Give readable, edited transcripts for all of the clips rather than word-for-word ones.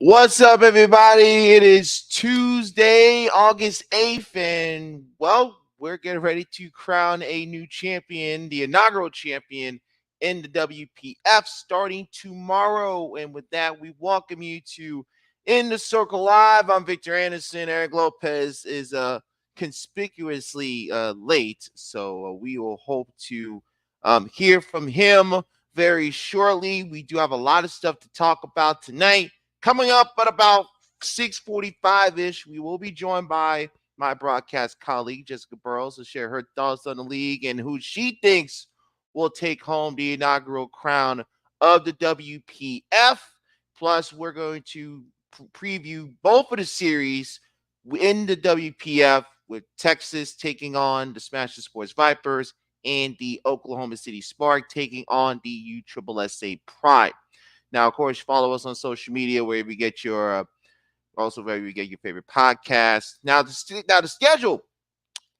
What's up, everybody? It is Tuesday, August 8th, and we're getting ready to crown a new champion, the inaugural champion in the WPF starting tomorrow. And with that, we welcome you to In the Circle Live. I'm Victor Anderson. Eric Lopez is conspicuously late, so we will hope to hear from him very shortly. We do have a lot of stuff to talk about tonight. Coming up at about 6:45-ish, we will be joined by my broadcast colleague, Jessica Burrows, to share her thoughts on the league and who she thinks will take home the inaugural crown of the WPF. Plus, we're going to preview both of the series in the WPF with Texas taking on the Smash the Sports Vipers and the Oklahoma City Spark taking on the USSSA Pride. Now, of course, follow us on social media wherever you get your also wherever you get your favorite podcast. Now, the schedule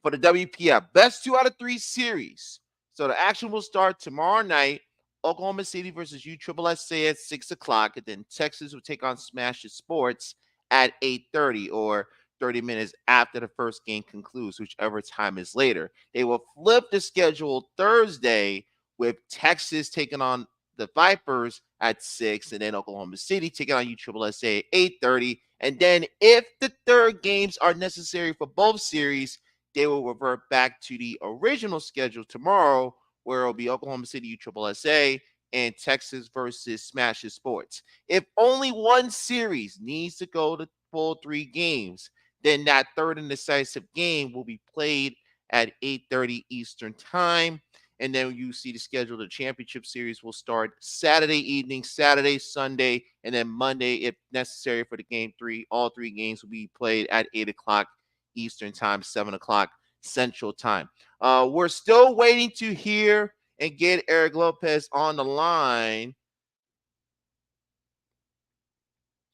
for the WPF best 2 out of 3 series. So the action will start tomorrow night. Oklahoma City versus USSSA at 6 o'clock, and then Texas will take on Smash the Sports at 8:30 or 30 minutes after the first game concludes, whichever time is later. They will flip the schedule Thursday with Texas taking on the Vipers at 6, and then Oklahoma City taking on USSSA at 8:30. And then if the third games are necessary for both series, they will revert back to the original schedule tomorrow, where it'll be Oklahoma City USSSA and Texas versus Smash the Sports. If only one series needs to go to full 3 games, then that third and decisive game will be played at 8:30 Eastern time. And then you see the schedule. The championship series will start Saturday evening, Saturday, Sunday, and then Monday, if necessary, for the game 3. All 3 games will be played at 8 o'clock Eastern time, 7 o'clock Central time. We're still waiting to hear and get Eric Lopez on the line.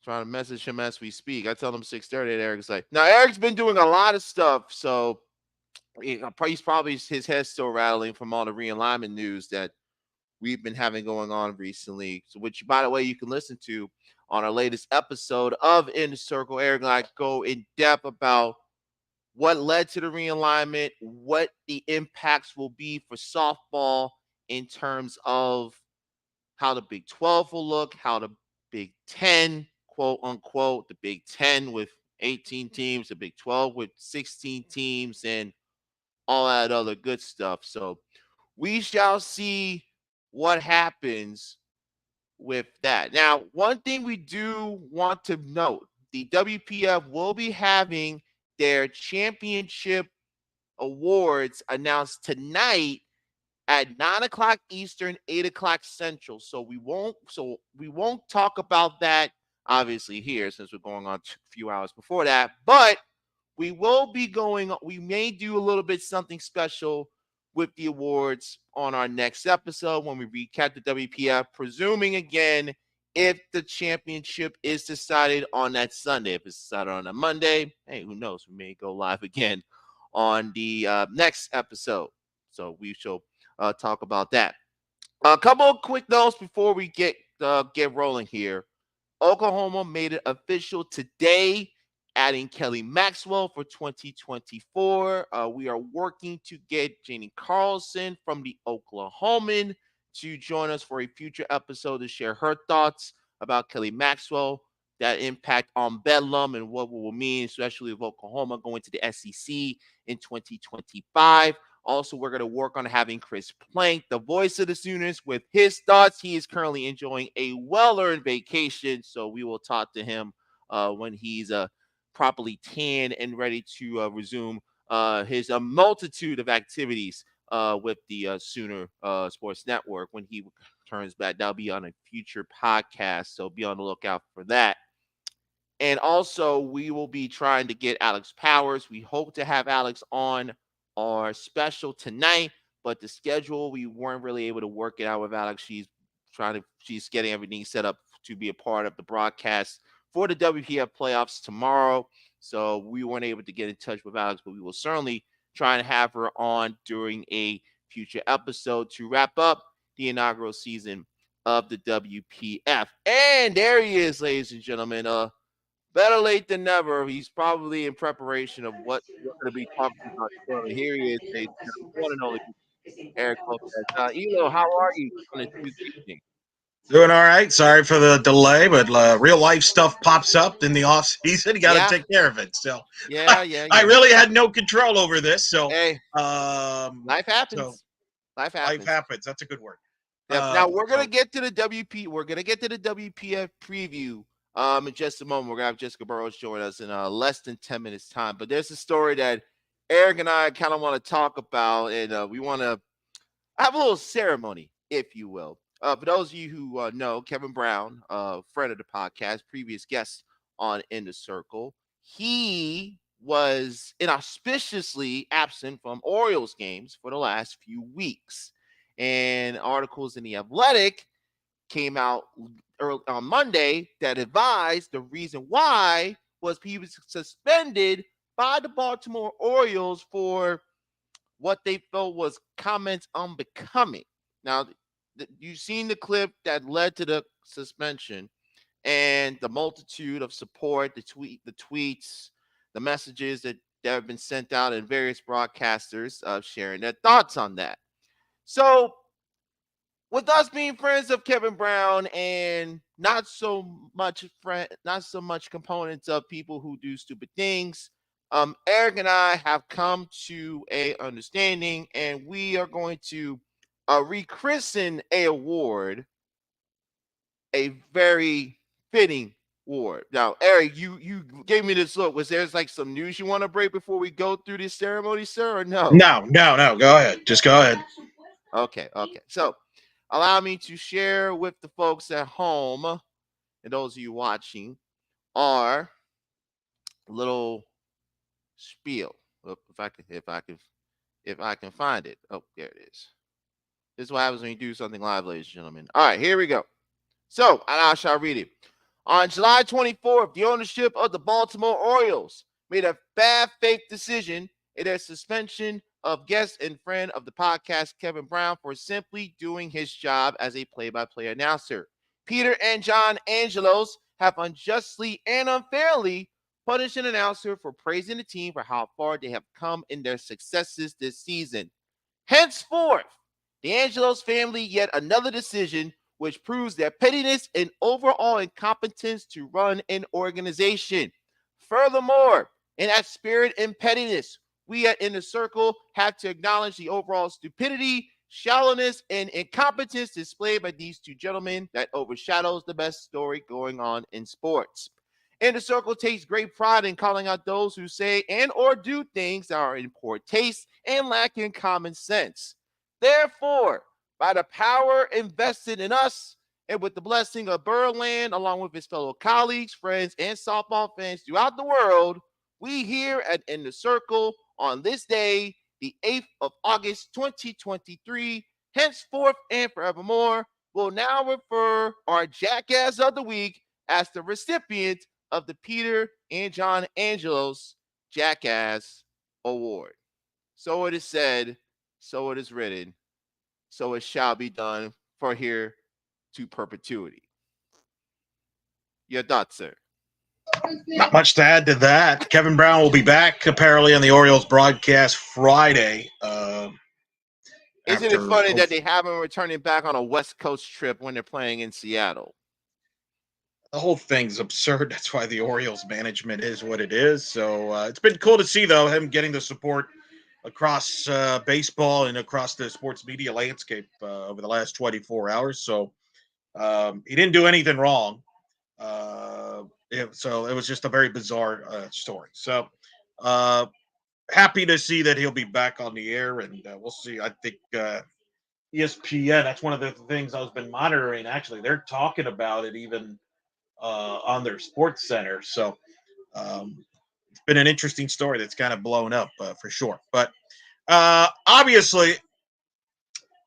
Trying to message him as we speak. I tell him 6:30, and Eric's like, now Eric's been doing a lot of stuff, so he's probably his head's still rattling from all the realignment news that we've been having going on recently. So, which, by the way, you can listen to on our latest episode of In the Circle. Eric and I go in depth about what led to the realignment, what the impacts will be for softball in terms of how the Big 12 will look, how the Big 10, quote unquote, the Big 10 with 18 teams, the Big 12 with 16 teams, and all that other good stuff. So we shall see what happens with that. Now, one thing we do want to note, the WPF will be having their championship awards announced tonight at 9 o'clock Eastern, 8 o'clock Central. So we won't talk about that obviously here, since we're going on a few hours before that, but we may do a little bit something special with the awards on our next episode when we recap the WPF, presuming again if the championship is decided on that Sunday. If it's decided on a Monday, hey, who knows? We may go live again on the next episode. So we shall talk about that. A couple of quick notes before we get rolling here. Oklahoma made it official today, adding Kelly Maxwell for 2024. We are working to get Janie Carlson from the Oklahoman to join us for a future episode to share her thoughts about Kelly Maxwell, that impact on Bedlam, and what it will mean, especially with Oklahoma going to the SEC in 2025. Also, we're going to work on having Chris Plank, the voice of the Sooners, with his thoughts. He is currently enjoying a well-earned vacation, so we will talk to him when he's properly tanned and ready to resume his multitude of activities with the Sooner Sports Network when he turns back. That'll be on a future podcast, so be on the lookout for that. And also, we will be trying to get Alex Powers. We hope to have Alex on our special tonight, but the schedule, we weren't really able to work it out with Alex. She's getting everything set up to be a part of the broadcast for the WPF playoffs tomorrow. So we weren't able to get in touch with Alex, but we will certainly try and have her on during a future episode to wrap up the inaugural season of the WPF. And there he is, ladies and gentlemen. Better late than never. He's probably in preparation of what we're going to be talking about today. Here he is, ladies and gentlemen. One and only Eric Lopez. Elo, how are you on a Tuesday evening? Doing all right. Sorry for the delay, but real life stuff pops up in the off season. You got to Yeah, take care of it. So yeah, yeah, I yeah. really had no control over this. So Hey, um, life so happens. Life life happens. happens. That's a good word. Yep. Now we're gonna So get to the WP. We're gonna get to the WPF preview. In just a moment, we're gonna have Jessica Burrows join us in less than 10 minutes time. But there's a story that Eric and I kind of want to talk about, and we want to have a little ceremony, if you will. For those of you who know, Kevin Brown, friend of the podcast, previous guest on In the Circle, he was inauspiciously absent from Orioles games for the last few weeks. And articles in The Athletic came out early on Monday that advised the reason why was he was suspended by the Baltimore Orioles for what they felt was comments unbecoming. Now, you've seen the clip that led to the suspension and the multitude of support, the tweets, the messages that have been sent out, and various broadcasters sharing their thoughts on that. So, with us being friends of Kevin Brown and not so much components of people who do stupid things, Eric and I have come to a understanding, and we are going to rechristen a award, a very fitting award. Now, Eric, you gave me this look. Was there like some news you want to break before we go through this ceremony, sir, or no? no. Go ahead. Just go ahead. Okay. So, allow me to share with the folks at home and those of you watching our little spiel. If I can find it. Oh, there it is. This is what happens when you do something live, ladies and gentlemen. All right, here we go. So, and I shall read it. On July 24th, the ownership of the Baltimore Orioles made a bad faith decision in their suspension of guest and friend of the podcast, Kevin Brown, for simply doing his job as a play-by-play announcer. Peter and John Angelos have unjustly and unfairly punished an announcer for praising the team for how far they have come in their successes this season. Henceforth, the Angelos family yet another decision which proves their pettiness and overall incompetence to run an organization. Furthermore, in that spirit and pettiness, we at In the Circle have to acknowledge the overall stupidity, shallowness, and incompetence displayed by these two gentlemen that overshadows the best story going on in sports. In the Circle takes great pride in calling out those who say and or do things that are in poor taste and lacking common sense. Therefore, by the power invested in us and with the blessing of Birdland, along with his fellow colleagues, friends, and softball fans throughout the world, we here at In the Circle on this day, the 8th of August, 2023, henceforth and forevermore, will now refer our Jackass of the Week as the recipient of the Peter and John Angelos Jackass Award. So it is said, so it is written, so it shall be done for here to perpetuity. Your thoughts, sir? Not much to add to that. Kevin Brown will be back apparently on the Orioles broadcast Friday. Isn't it After funny that they have him returning back on a West Coast trip when they're playing in Seattle? the whole thing's absurd. That's why the Orioles management is what it is. So it's been cool to see, though, him getting the support across baseball and across the sports media landscape over the last 24 hours. So he didn't do anything wrong. So it was just a very bizarre story. So uh, happy to see that he'll be back on the air, and we'll see. I think ESPN, that's one of the things I've been monitoring. Actually, they're talking about it even on their sports center. So it's been an interesting story that's kind of blown up for sure. But obviously,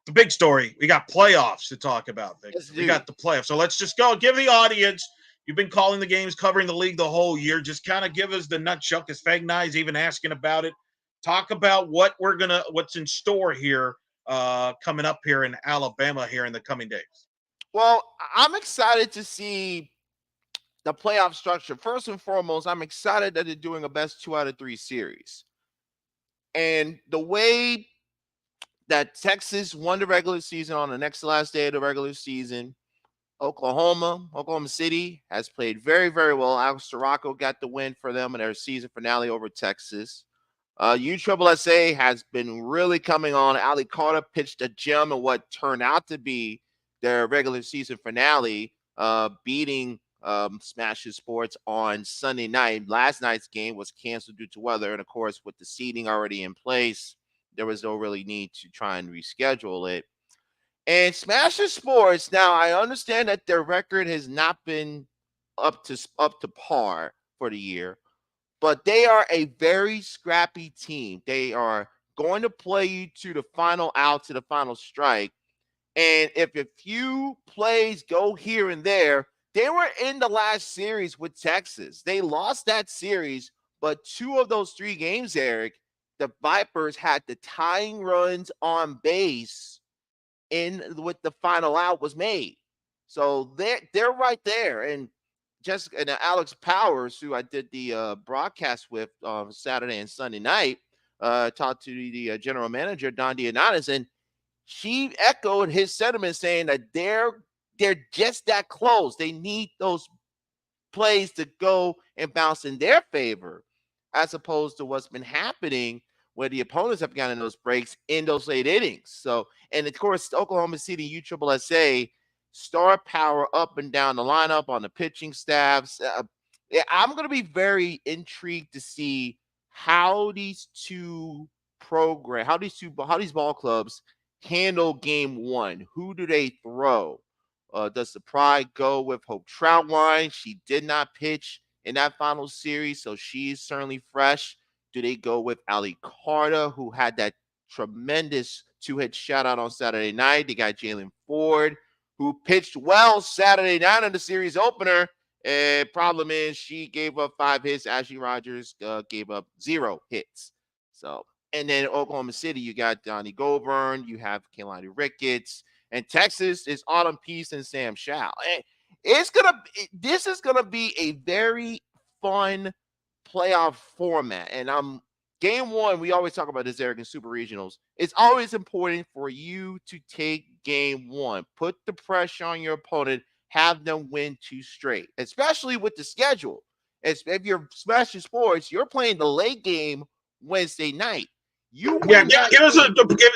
the big story, we got playoffs to talk about, Victor. Let's We do. got the playoffs. So let's just go give the audience. You've been calling the games, covering the league the whole year. Just kind of give us the nutshell, because Fagnai's even asking about it. Talk about what's in store here coming up here in Alabama here in the coming days. Well, I'm excited to see the playoff structure. First and foremost, I'm excited that they're doing a best 2 out of 3 series. And the way that Texas won the regular season on the next to last day of the regular season, Oklahoma City has played very, very well. Alex Sirocco got the win for them in their season finale over Texas. USSSA has been really coming on. Ali Carter pitched a gem in what turned out to be their regular season finale, beating Smashes Sports on Sunday night. Last night's game was canceled due to weather, and of course, with the seating already in place, there was no really need to try and reschedule it. And Smasher Sports, now I understand that their record has not been up to par for the year, but they are a very scrappy team. They are going to play you to the final out, to the final strike. And if a few plays go here and there, they were in the last series with Texas. They lost that series, but 2 of those 3 games, Eric, the Vipers had the tying runs on base in with the final out was made. So they're right there. And Jessica and Alex Powers, who I did the broadcast with Saturday and Sunday night, talked to the general manager Don Dionatis, and she echoed his sentiment, saying that they're just that close. They need those plays to go and bounce in their favor, as opposed to what's been happening where the opponents have gotten those breaks in those late innings. So, and of course, Oklahoma City USSSA star power up and down the lineup on the pitching staffs. Yeah, I'm going to be very intrigued to see how how these ball clubs handle game one. Who do they throw? Does the pride go with Hope Troutwine? She did not pitch in that final series, so she's certainly fresh. Do they go with Ali Carter, who had that tremendous 2-hit shutout on Saturday night? They got Jalen Ford, who pitched well Saturday night in the series opener. Problem is, she gave up 5 hits. Ashley Rogers gave up 0 hits. So, and then Oklahoma City, you got Donnie Goburn, you have Kehlani Ricketts, and Texas is Autumn Peace and Sam Shao. This is gonna be a very fun playoff format. And game one, we always talk about this, Eric, in super regionals. It's always important for you to take game one. Put the pressure on your opponent, have them win 2 straight, especially with the schedule. If you're Smashing Sports, you're playing the late game Wednesday night. You win that.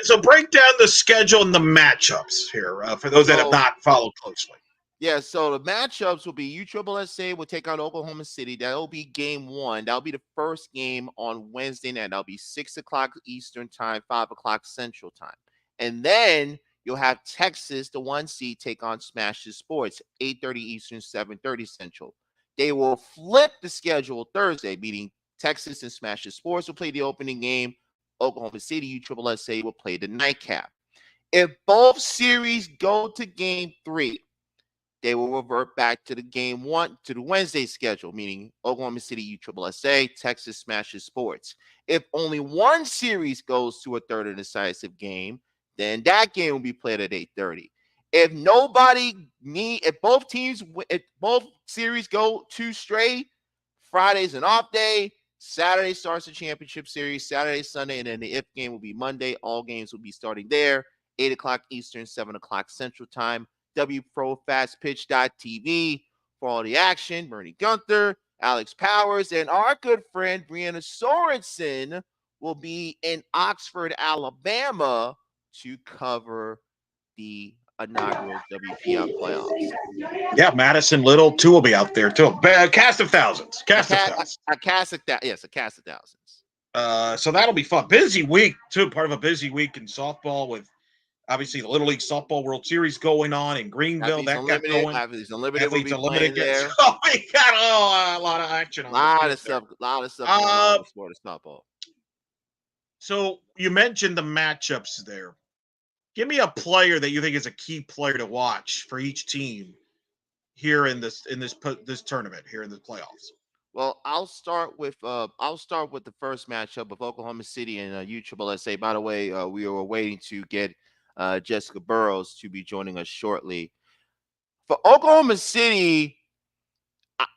So break down the schedule and the matchups here for those that have not followed closely. Yeah, so the matchups will be USSSA will take on Oklahoma City. That'll be game one. That'll be the first game on Wednesday night. That'll be 6 o'clock Eastern time, 5 o'clock Central time. And then you'll have Texas, the 1 seed, take on Smashes Sports, 8:30 Eastern, 7:30 Central. They will flip the schedule Thursday, meaning Texas and Smashes Sports will play the opening game. Oklahoma City, USSSA will play the nightcap. If both series go to game 3, they will revert back to the Wednesday schedule, meaning Oklahoma City USSSA, Texas Smashes Sports. If only one series goes to a third and decisive game, then that game will be played at 8:30. If both series go 2 straight, Friday's an off day. Saturday starts the championship series. Saturday, Sunday, and then the if game will be Monday. All games will be starting there, 8 o'clock Eastern, 7 o'clock Central time. WProFastPitch.tv for all the action. Bernie Gunther, Alex Powers, and our good friend Brianna Sorensen will be in Oxford, Alabama to cover the inaugural WPF playoffs. Yeah, Madison Little too will be out there too. A cast of thousands. A cast of thousands. So that'll be fun. Busy week too. Part of a busy week in softball with obviously the Little League Softball World Series going on in Greenville. That got going. Athletes Unlimited will be playing there. Oh, we got a lot of action. A lot of stuff going on in sport softball. So you mentioned the matchups there. Give me a player that you think is a key player to watch for each team here in this tournament, here in the playoffs. Well, I'll start with the first matchup of Oklahoma City and USSSA. By the way, we are waiting to get Jessica Burrows to be joining us shortly. For Oklahoma City,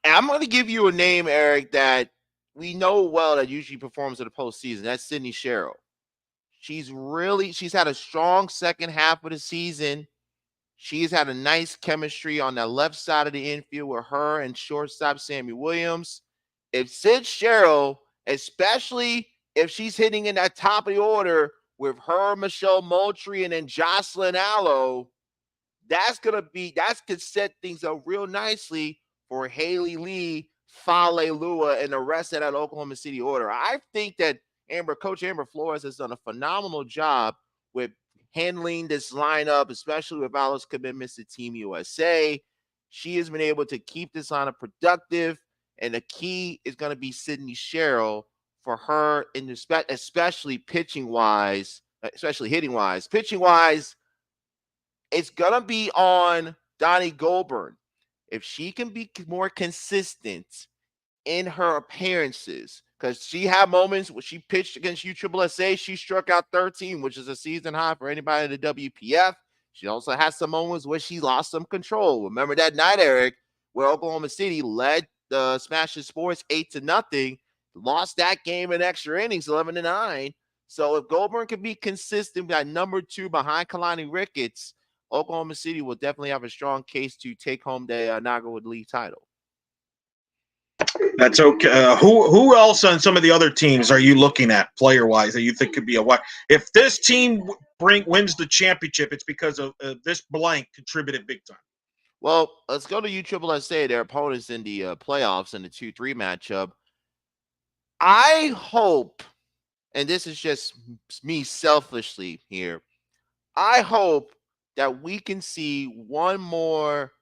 I'm going to give you a name, Eric, that we know well that usually performs in the postseason. That's Sydney Sherrill. She's had a strong second half of the season. She's had a nice chemistry on the left side of the infield with her and shortstop Sammy Williams. If Sid Sherrill, especially if she's hitting in that top of the order with her, Michelle Moultrie, and then Jocelyn Allo, that's could set things up real nicely for Haley Lee, Fale Lua, and the rest of that Oklahoma City order. I think that Coach Amber Flores has done a phenomenal job with handling this lineup, especially with Alice's commitments to Team USA. She has been able to keep this lineup productive, and the key is going to be Sydney Sherrill for her, especially pitching wise, especially hitting wise. Pitching wise, it's going to be on Donnie Goldburn. If she can be more consistent in her appearances, because she had moments where she pitched against USSSA, she struck out 13, which is a season high for anybody in the WPF. She also has some moments where she lost some control. Remember that night, Eric, where Oklahoma City led the Smashing Sports 8-0, lost that game in extra innings, 11-9. So if Goldburn can be consistent at number 2 behind Kalani Ricketts, Oklahoma City will definitely have a strong case to take home the inaugural league title. That's okay. Who else on some of the other teams are you looking at player wise that you think could be a what? If this team wins the championship, it's because of this blank contributed big time. Well, let's go to USSSA, their opponents in the playoffs in the 2-3 matchup. I hope, and this is just me selfishly here, I hope that we can see one more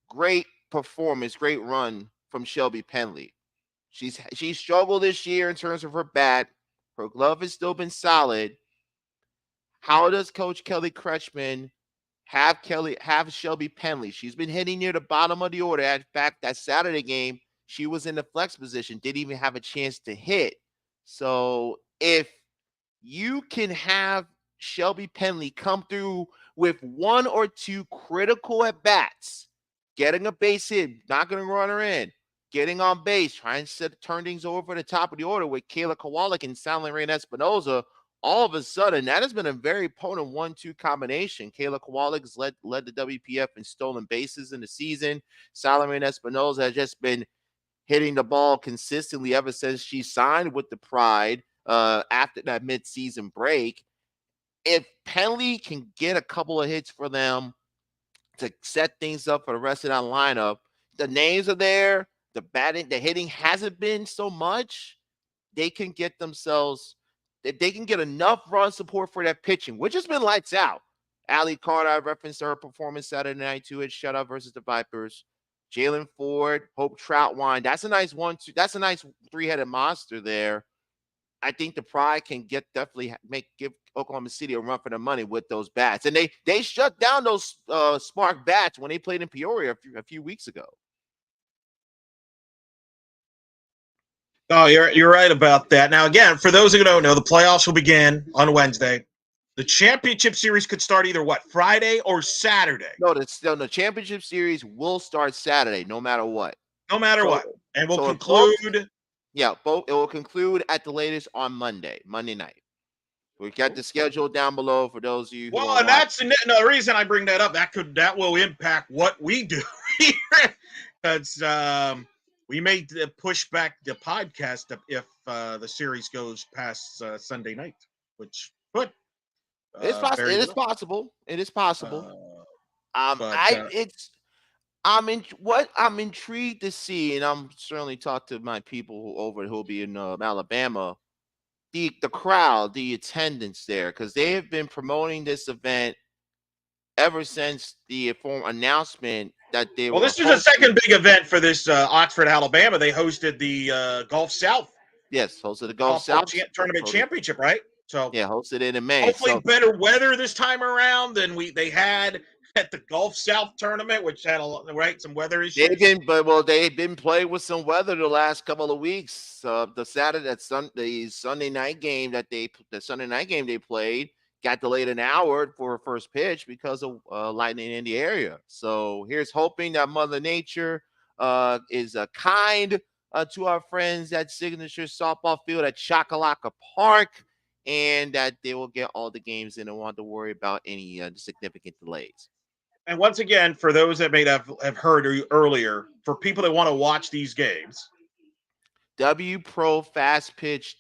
great performance, great run from Shelby Penley. She's struggled this year in terms of her bat. Her glove has still been solid. How does Coach Kelly Kretschmann have Shelby Penley? She's been hitting near the bottom of the order. In fact, that Saturday game, she was in the flex position, didn't even have a chance to hit. So if you can have Shelby Penley come through with 1 or 2 critical at bats, getting a base hit, not going to run her in, getting on base, trying to turn things over the top of the order with Kayla Kowalik and Salin Rain Espinoza, all of a sudden, that has been a very potent 1-2 combination. Kayla Kowalik has led the WPF in stolen bases in the season. Salin Rain Espinoza has just been hitting the ball consistently ever since she signed with the Pride after that midseason break. If Penley can get a couple of hits for them to set things up for the rest of that lineup, the names are there. The hitting hasn't been so much. They can get themselves, if they can get enough run support for that pitching, which has been lights out. Allie Carter, I referenced her performance Saturday night, 2-hit shutout versus the Vipers. Jalen Ford, Hope Troutwine. That's a nice 1-2. That's a nice 3-headed monster there. I think the Pride can definitely give Oklahoma City a run for their money with those bats. And they shut down those spark bats when they played in Peoria a few weeks ago. Oh, you're right about that. Now, again, for those who don't know, the playoffs will begin on Wednesday. The championship series could start either Friday or Saturday. No, the championship series will start Saturday, no matter what. No matter what, and we'll conclude. It will conclude at the latest on Monday night. We got the schedule down below for those of you. Well, and that's the reason I bring that up. That will impact what we do here, because we may push back the podcast if the series goes past Sunday night, which could. It is possible. I'm intrigued to see, and I'm certainly talk to my people who'll be in Alabama. The crowd, the attendance there, because they have been promoting this event ever since the announcement that they were. Well, this is the second big event for this Oxford, Alabama. They hosted the Gulf South. Yes, hosted the Gulf South Tournament Championship, right? So yeah, hosted it in May. Hopefully, better weather this time around than they had at the Gulf South tournament, which had some weather issues. They've been playing with some weather the last couple of weeks. The Sunday night game they played got delayed an hour for a first pitch because of lightning in the area. So here's hoping that Mother Nature is kind to our friends at Signature Softball Field at Chakalaka Park, and that they will get all the games in and won't have to worry about any significant delays. And once again, for those that may have heard earlier, for people that want to watch these games,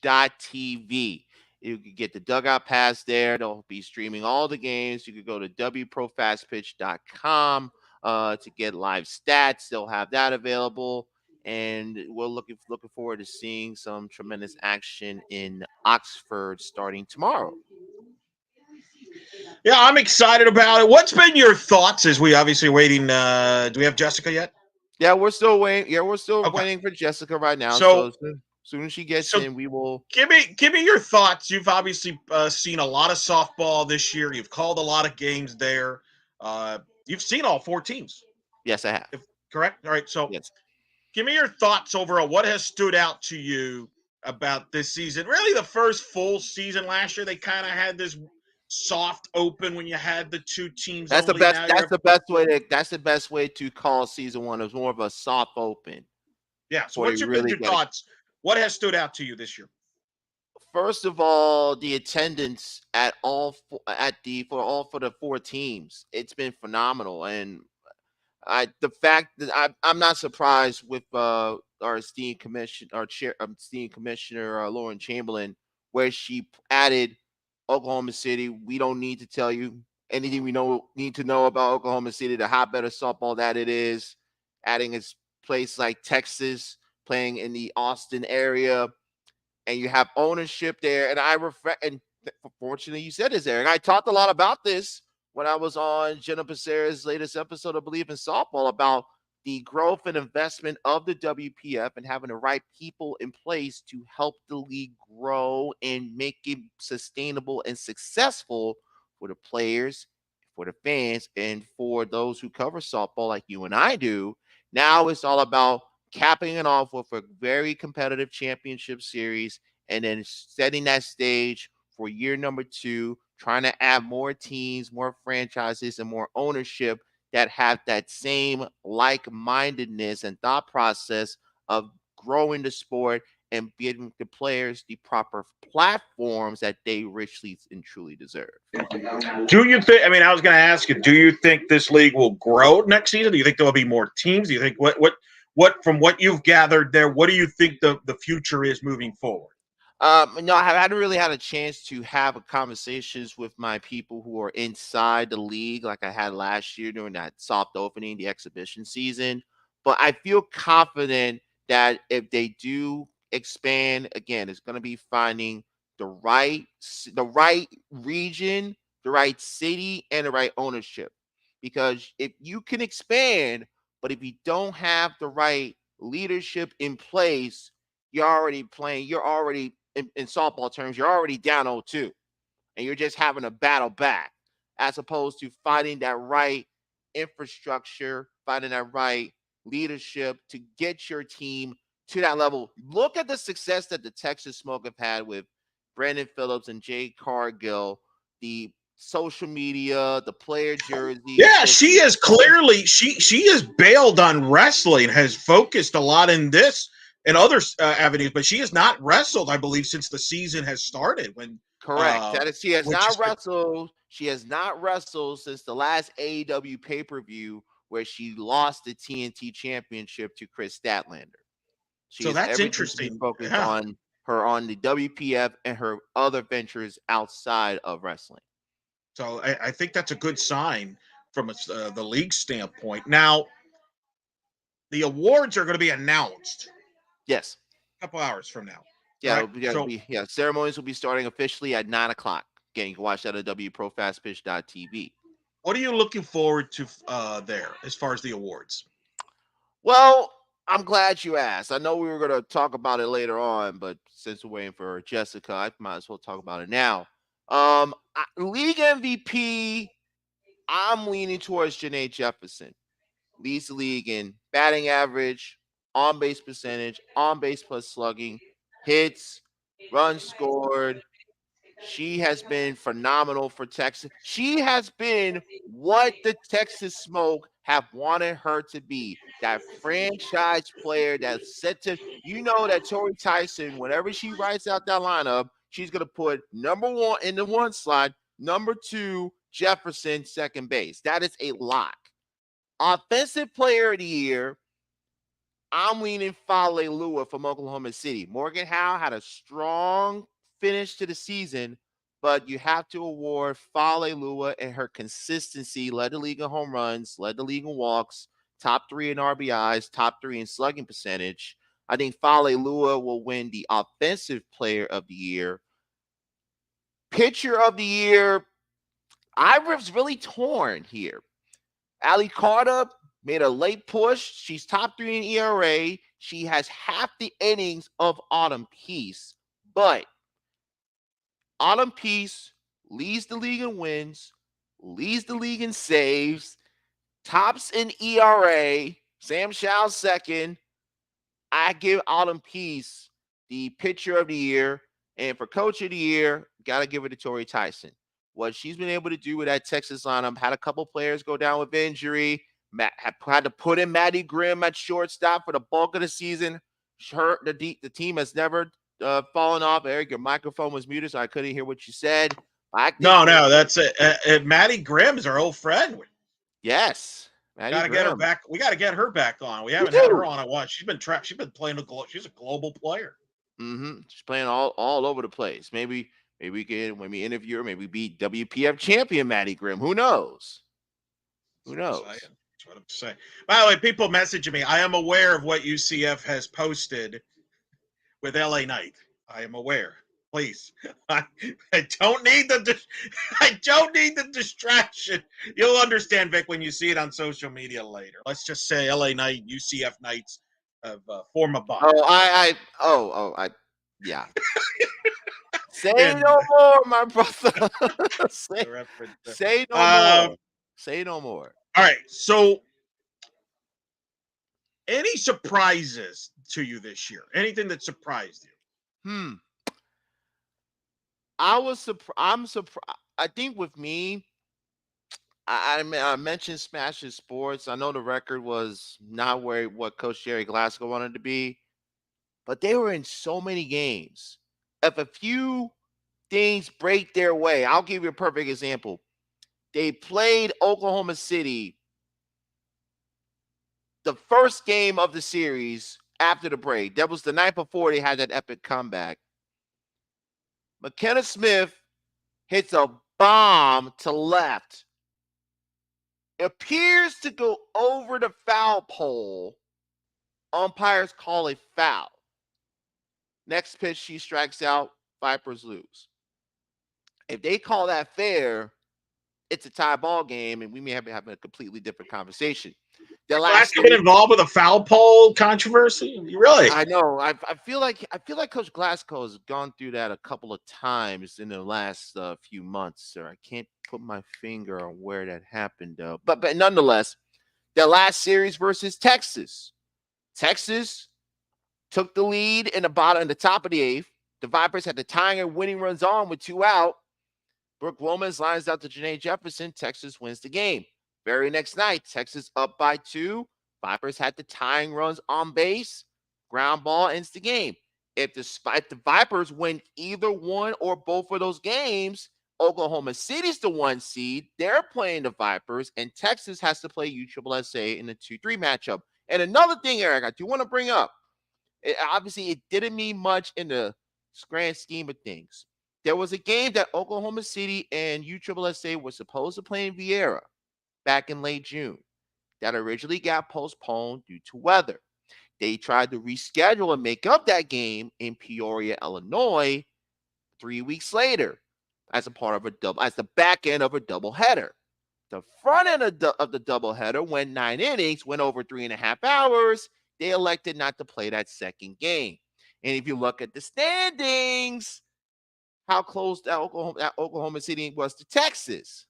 WProFastPitch.tv. You can get the dugout pass there. They'll be streaming all the games. You could go to WProFastPitch.com to get live stats. They'll have that available. And we're looking forward to seeing some tremendous action in Oxford starting tomorrow. yeah, I'm excited about it. What's been your thoughts as we obviously waiting? Do we have Jessica yet? Yeah, we're still waiting. Yeah, we're still Okay. waiting for Jessica right now. So So soon as she gets so in, we will. give me your thoughts. You've obviously seen a lot of softball this year. You've called a lot of games there. You've seen all four teams, Yes, I have. if correct. All right. So Yes. give me your thoughts overall. What has stood out to you about this season? Really, the first full season last year, they kind of had this soft open when you had the two teams That's the only. best. Now That's you're the best way to. That's the best way to call season one. It was more of a soft open yeah. So before they what's been really your got it. thoughts? What has stood out to you this year? First of all, the attendance at all at the for the four teams, it's been phenomenal, and the fact that I'm not surprised with our esteemed commissioner Lauren Chamberlain, where she added Oklahoma City. We don't need to tell you anything we need to know about Oklahoma City, the hotbed of softball that it is. Adding a place like Texas, playing in the Austin area, and you have ownership there. And fortunately, you said this, Eric. I talked a lot about this when I was on Jenna Becerra's latest episode of Believe in Softball about the growth and investment of the WPF and having the right people in place to help the league grow and make it sustainable and successful for the players, for the fans, and for those who cover softball like you and I do. Now it's all about capping it off with a very competitive championship series and then setting that stage for year number two, trying to add more teams, more franchises, and more ownership that have that same like-mindedness and thought process of growing the sport and giving the players the proper platforms that they richly and truly deserve. Do you think? I mean, I was going to ask you. Do you think this league will grow next season? Do you think there will be more teams? Do you think what from what you've gathered there? What do you think the future is moving forward? No, I hadn't really had a chance to have conversations with my people who are inside the league like I had last year during that soft opening, the exhibition season. But I feel confident that if they do expand again, it's going to be finding the right region, the right city, and the right ownership. Because if you can expand, but if you don't have the right leadership in place, you're already in softball terms, you're already down 0-2 and you're just having a battle back as opposed to finding that right infrastructure, finding that right leadership to get your team to that level. Look at the success that the Texas Smoke have had with Brandon Phillips and Jay Cargill, the social media, the player jerseys, Yeah, she is clearly she has bailed on wrestling, has focused a lot in this and other avenues, but she has not wrestled, I believe, since the season has started. Correct. That is, she has When not wrestled. She has not wrestled since the last AEW pay-per-view where she lost the TNT championship to Chris Statlander. She so has that's everything to be interesting. focused Yeah. on her on the WPF and her other ventures outside of wrestling. So I think that's a good sign from the league standpoint. Now, the awards are going to be announced Yes. a couple hours from now. Yeah, Correct. So ceremonies will be starting officially at 9 o'clock. Again, you can watch that at WProFastPitch.tv. what are you looking forward to there as far as the awards? Well, I'm glad you asked. I know we were going to talk about it later on, but since we're waiting for Jessica, I might as well talk about it now. League MVP, I'm leaning towards Janae Jefferson. Leads the league in batting average, on base percentage, on base plus slugging, hits, runs scored, She has been phenomenal for Texas. She has been what the Texas Smoke have wanted her to be. That franchise player that's set to, that Tori Tyson, whenever she writes out that lineup, she's going to put number one in the one slot, number two, Jefferson, second base. That is a lock. Offensive player of the year, I'm leaning Fale Lua from Oklahoma City. Morgan Howe had a strong finish to the season, but you have to award Fale Lua and her consistency. Led the league in home runs, led the league in walks, top 3 in RBIs, top 3 in slugging percentage. I think Fale Lua will win the offensive player of the year. Pitcher of the year, I was really torn here. Ali Carter made a late push. She's top 3 in ERA. She has half the innings of Autumn Peace. But Autumn Peace leads the league in wins, leads the league in saves, tops in ERA. Sam Show's second. I give Autumn Peace the pitcher of the year. And for coach of the year, got to give it to Tori Tyson. What she's been able to do with that Texas lineup, had a couple players go down with injury. Matt had to put in Maddie Grimm at shortstop for the bulk of the season. The team has never fallen off. Eric, your microphone was muted, so I couldn't hear what you said. No, that's it. Maddie Grimm is our old friend. Yes. Got to get her back. We got to get her back on. We haven't had her on a while. She's been playing she's a global player. She's playing all over the place. Maybe we can, when we interview her, maybe beat WPF champion Maddie Grimm. Who knows? Who knows? That's what I'm saying. By the way, people messaging me. I am aware of what UCF has posted with LA Knight. I am aware. Please, I don't need the distraction. You'll understand, Vic, when you see it on social media later. Let's just say LA Knight, UCF Knights have form a bond. Yeah. Say no more, my brother. Say no more. Say no more. All right. So, any surprises to you this year? Anything that surprised you? I'm surprised. I think with me, I mentioned Smashing Sports. I know the record was not what Coach Jerry Glasgow wanted to be, but they were in so many games. If a few things break their way, I'll give you a perfect example. They played Oklahoma City the first game of the series after the break. That was the night before they had that epic comeback. McKenna Smith hits a bomb to left. It appears to go over the foul pole. Umpires call a foul. Next pitch, she strikes out. Vipers lose. If they call that fair, it's a tie ball game, and we may have been having a completely different conversation. Glasgow been involved with a foul pole controversy? Really? I know. I feel like Coach Glasgow has gone through that a couple of times in the last few months, sir. I can't put my finger on where that happened, though. But nonetheless, the last series versus Texas. Texas took the lead in the top of the eighth. The Vipers had the tying and winning runs on with 2 out. Brooke Wilmans lines out to Janae Jefferson. Texas wins the game. Very next night, Texas up by 2. Vipers had the tying runs on base. Ground ball ends the game. If the Vipers win either one or both of those games, Oklahoma City's the 1 seed. They're playing the Vipers, and Texas has to play USSSA in the 2-3 matchup. And another thing, Eric, I do want to bring up. Obviously, it didn't mean much in the grand scheme of things. There was a game that Oklahoma City and USSSA were supposed to play in Vieira back in late June that originally got postponed due to weather. They tried to reschedule and make up that game in Peoria, Illinois 3 weeks later as a part of as the back end of a doubleheader. The front end of the doubleheader went 9 innings, went over 3.5 hours. They elected not to play that second game. And if you look at the standings, how close that Oklahoma City was to Texas.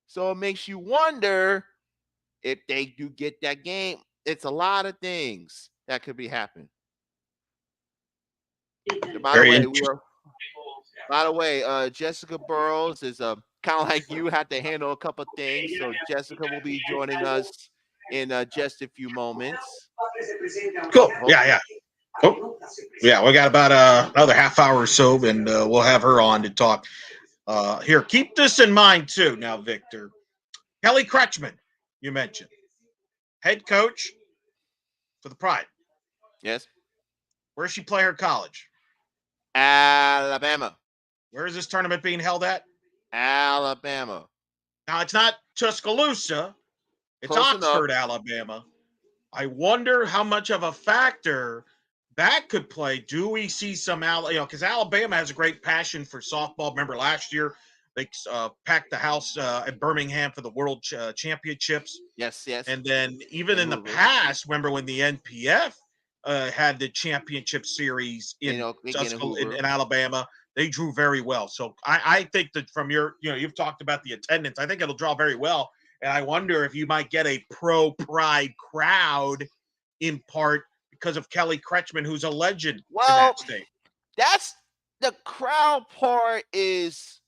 So it makes you wonder if they do get that game. It's a lot of things that could be happening. By the way, By the way, Jessica Burrows is kind of like you, had to handle a couple things. So Jessica will be joining us in just a few moments. Cool. Hope Yeah, yeah. Oh, yeah. We got about another half hour or so, and we'll have her on to talk. Here, keep this in mind too. Now, Victor, Kelly Kretschmann, you mentioned head coach for the Pride. yes. Where does she play her college? Alabama. Where is this tournament being held at? Alabama. Now, it's not Tuscaloosa. It's Close enough. Oxford, Alabama. I wonder how much of a factor that could play. Do we see some, because Alabama has a great passion for softball. Remember last year they packed the house at Birmingham for the World Championships, Yes, yes. and then even In in the Hoover. past, remember when the NPF had the championship series in Again in Hoover. in Alabama, they drew very well. So I think that from your, you've talked about the attendance. I think it'll draw very well. And I wonder if you might get a pro Pride crowd in part because of Kelly Kretschmann, who's a legend in Well, that state. that's the crowd part is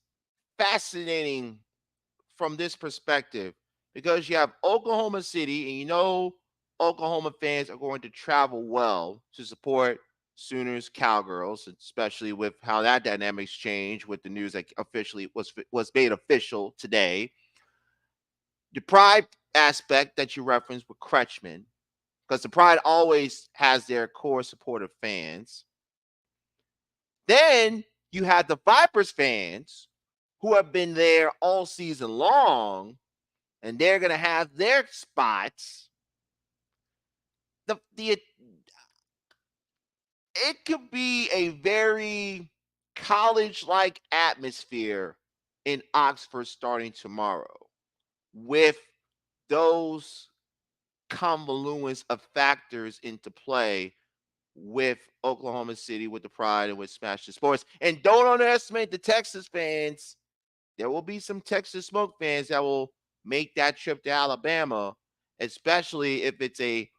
fascinating from this perspective because you have Oklahoma City, and Oklahoma fans are going to travel well to support Sooners Cowgirls, especially with how that dynamics changed with the news that officially was made official today. The pride aspect that you referenced with Kretschmann, because the Pride always has their core supportive fans. Then you have the Vipers fans who have been there all season long, and they're going to have their spots. It could be a very college-like atmosphere in Oxford starting tomorrow with those convolutions of factors into play with Oklahoma City, with the Pride, and with Smash the Sports. And don't underestimate the Texas fans. There will be some Texas Smoke fans that will make that trip to Alabama, especially if it's a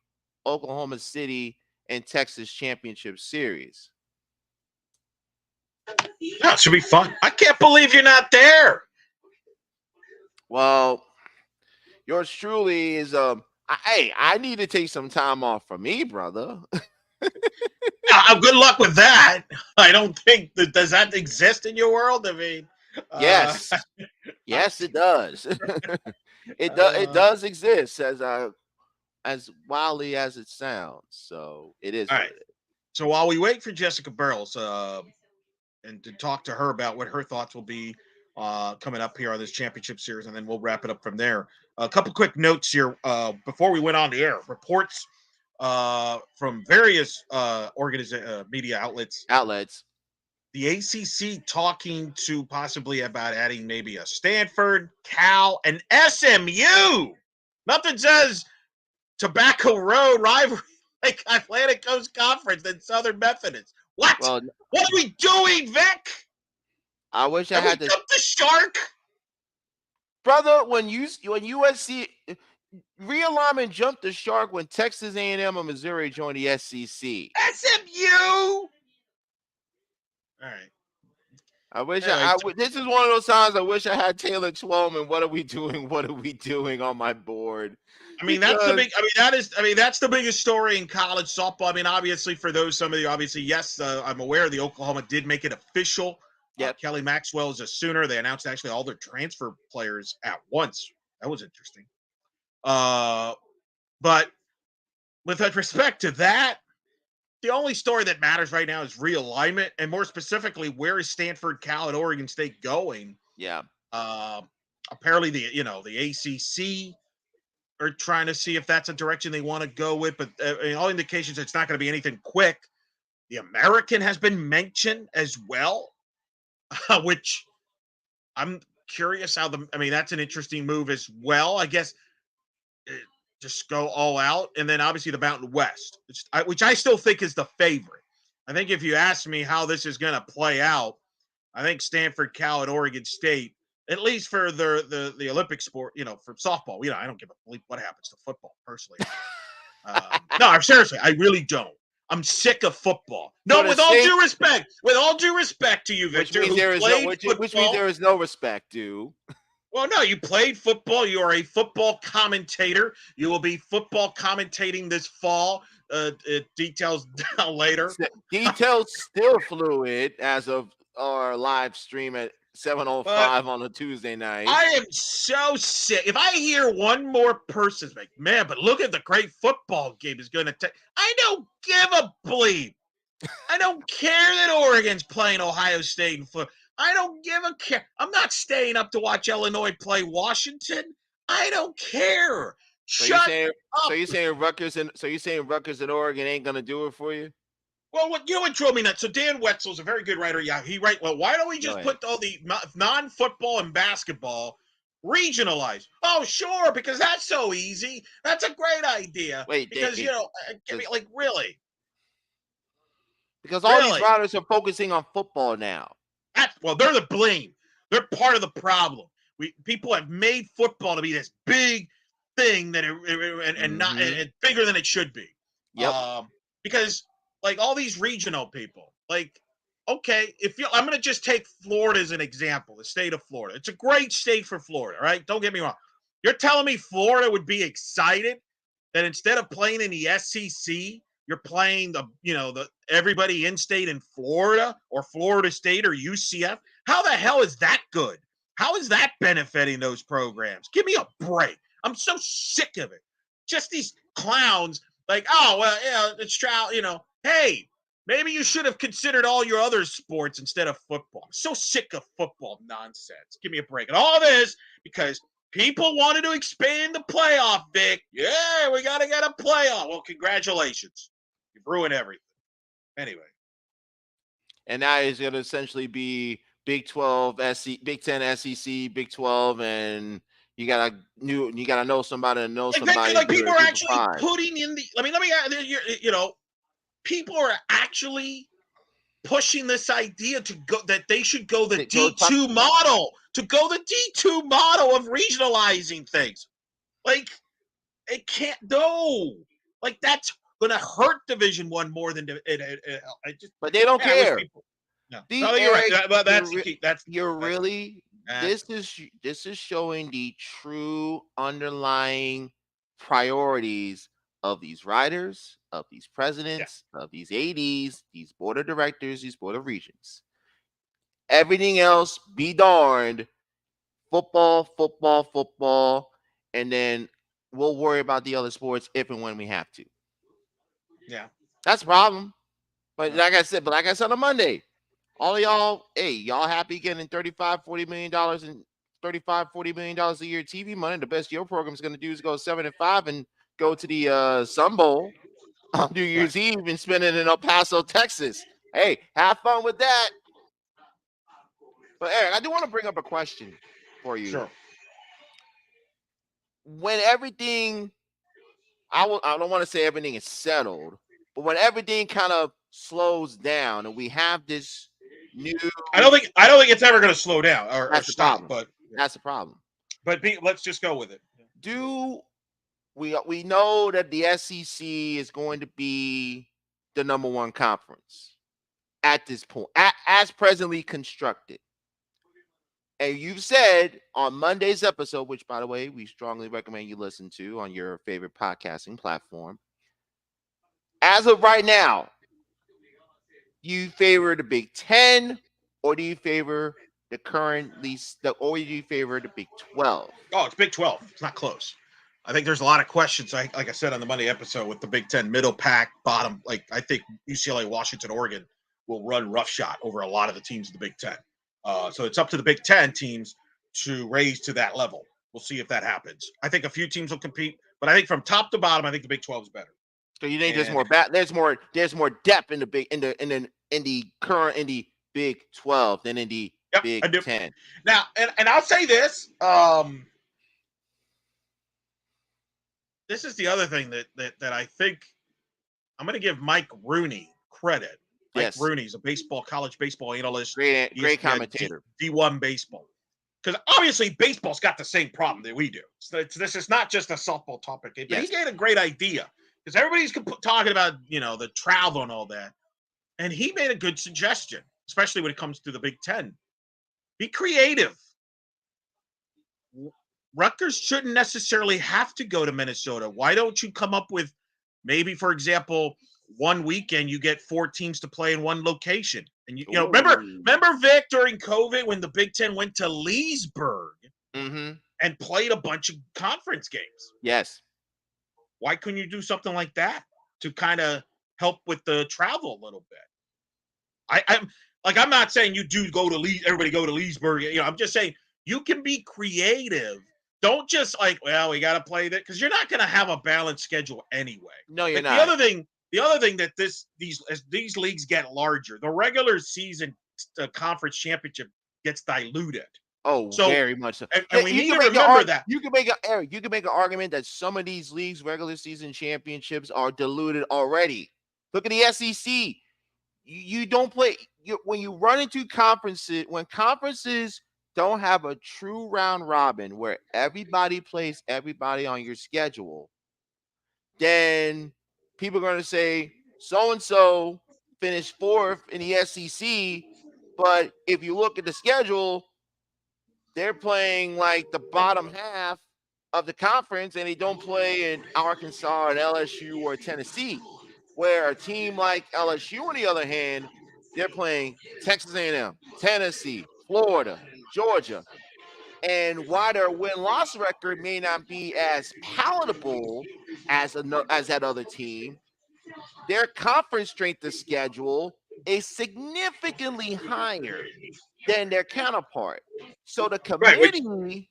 Oklahoma City and Texas championship series. That should be fun. I can't believe you're not there. Well, yours truly is hey, I need to take some time off from me, brother. Good luck with that. I don't think that does that exist in your world. I mean, Yes. Yes, it does. It does exist as wildly as it sounds. So it is all what right. it is. So while we wait for Jessica Burrows and to talk to her about what her thoughts will be coming up here on this championship series, and then we'll wrap it up from there. A couple quick notes here before we went on the air. Reports from various media outlets. Outlets. The ACC talking to possibly about adding maybe a Stanford, Cal, and SMU. Nothing says Tobacco Road rivalry like Atlantic Coast Conference and Southern Methodist. What? Well, What are we doing, Vic? I wish I Have we had to, jumped the shark? brother. When USC realignment jumped the shark when Texas A&M and Missouri joined the SEC. SMU. All right. I wish Anyway, this is one of those times I wish I had Taylor Twelman. What are we doing? What are we doing on my board? I mean, that's the big. That's the biggest story in college softball. I mean, obviously, for those some of you, obviously, yes, I'm aware the Oklahoma did make it official. Yep. Kelly Maxwell is a Sooner. They announced actually all their transfer players at once. That was interesting. But with respect to that, the only story that matters right now is realignment, and more specifically, where is Stanford, Cal, and Oregon State going? Yeah. Apparently, the ACC are trying to see if that's a direction they want to go with, but all indications it's not going to be anything quick. The American has been mentioned as well, which I'm curious how that's an interesting move as well. I guess just go all out, and then obviously the Mountain West, which I still think is the favorite. I think if you ask me how this is going to play out, I think Stanford, Cal, and Oregon State, at least for the Olympic sport, for softball, I don't give a bleep what happens to football personally. No, seriously, I really don't. I'm sick of football. So No, the with all same, due respect to you, which Victor, means who there is no, played which means football. there is no respect due. Well, no, you played football. You are a football commentator. You will be football commentating this fall. Details down later. Details still fluid as of our live stream at But 7:05 on a Tuesday night. I am so sick. If I hear one more person like, man, but look at the great football game is going to take. I don't give a bleep. I don't care that Oregon's playing Ohio State and foot. I don't give a care. I'm not staying up to watch Illinois play Washington. I don't care. So you Shut saying up. so you saying Rutgers and Oregon ain't gonna do it for you? Well, what drove me nuts? So Dan Wetzel's a very good writer. Yeah, he write. Well, why don't we just put all the non-football and basketball regionalized? Oh, sure, because that's so easy. That's a great idea. Wait, because like really, because all these writers are focusing on football now. They're the blame. They're part of the problem. People have made football to be this big thing that not bigger than it should be. Yep. Because like all these regional people, like, okay, I'm going to just take Florida as an example, the state of Florida. It's a great state for Florida, right? Don't get me wrong. You're telling me Florida would be excited that instead of playing in the SEC, you're playing the everybody in state in Florida or Florida State or UCF? How the hell is that good? How is that benefiting those programs? Give me a break. I'm so sick of it. Just these clowns like, oh, well, yeah, it's Stroud, hey, maybe you should have considered all your other sports instead of football. I'm so sick of football nonsense. Give me a break. And all this because people wanted to expand the playoff, Vic. Yeah, we got to get a playoff. Well, congratulations. You've ruined everything. Anyway. And now it's going to essentially be Big 12, Big 10, SEC, Big 12, and you gotta know somebody to know somebody. Like people are actually putting in the. People are actually pushing this idea to go that they should go the D2 model, of regionalizing things. Like it can't go. Like that's going to hurt Division I more than it. But they don't care. No, you're right. But that's the key. This is showing the true underlying priorities of these writers, of these presidents, of these ADs, these board of directors, these board of regents. Everything else, be darned, football, and then we'll worry about the other sports if and when we have to. Yeah, that's a problem. But like I said on Monday, all of y'all, y'all happy getting $35-40 million and $35-40 million a year TV money. The best your program is going to do is go 7-5 and go to the Sun Bowl on New Year's Eve and spend it in El Paso, Texas. Hey, have fun with that. But Eric, I do want to bring up a question for you. Sure. When everything, I don't want to say everything is settled, but when everything kind of slows down and we have this new, I don't think it's ever going to slow down or stop. But that's the problem. But let's just go with it. We know that the SEC is going to be the number one conference at this point, as presently constructed. And you've said on Monday's episode, which, by the way, we strongly recommend you listen to on your favorite podcasting platform. As of right now, do you favor the Big 10 or do you favor the or do you favor the Big 12? Oh, it's Big 12. It's not close. I think there's a lot of questions. Like I said on the Monday episode with the Big 10 middle pack, bottom. Like I think UCLA, Washington, Oregon will run roughshod over a lot of the teams in the Big 10. So it's up to the Big 10 teams to raise to that level. We'll see if that happens. I think a few teams will compete, but I think from top to bottom, I think the Big 12 is better. So you think there's more depth in the Big 12 than in the Big 10. Now, and I'll say this. This is the other thing that I think I'm going to give Mike Rooney credit. Mike Rooney's a college baseball analyst. Great commentator. D1 baseball. Because obviously baseball's got the same problem that we do. So this is not just a softball topic. But he gave a great idea. because everybody's talking about, the travel and all that. And he made a good suggestion, especially when it comes to the Big Ten. Be creative. Rutgers shouldn't necessarily have to go to Minnesota. Why don't you come up with maybe, for example, one weekend you get 4 teams to play in one location? And remember Vic, during COVID when the Big Ten went to Leesburg and played a bunch of conference games? Yes. Why couldn't you do something like that to kind of help with the travel a little bit? I'm not saying you do go to everybody go to Leesburg. I'm just saying you can be creative. Don't just we got to play that, because you're not going to have a balanced schedule anyway. No, you're not. The other thing that as these leagues get larger, the regular season conference championship gets diluted. Oh, so, very much so. And we need to remember that. You can make an argument that some of these leagues' regular season championships are diluted already. Look at the SEC. You don't play when you run into conferences, when conferences don't have a true round robin where everybody plays everybody on your schedule, then people are going to say so-and-so finished 4th in the SEC, but if you look at the schedule, they're playing like the bottom half of the conference, and they don't play in Arkansas and LSU or Tennessee, where a team like LSU, on the other hand, they're playing Texas A&M, Tennessee, Florida, Georgia. And while their win-loss record may not be as palatable as that other team, their conference strength of schedule is significantly higher than their counterpart. So the committee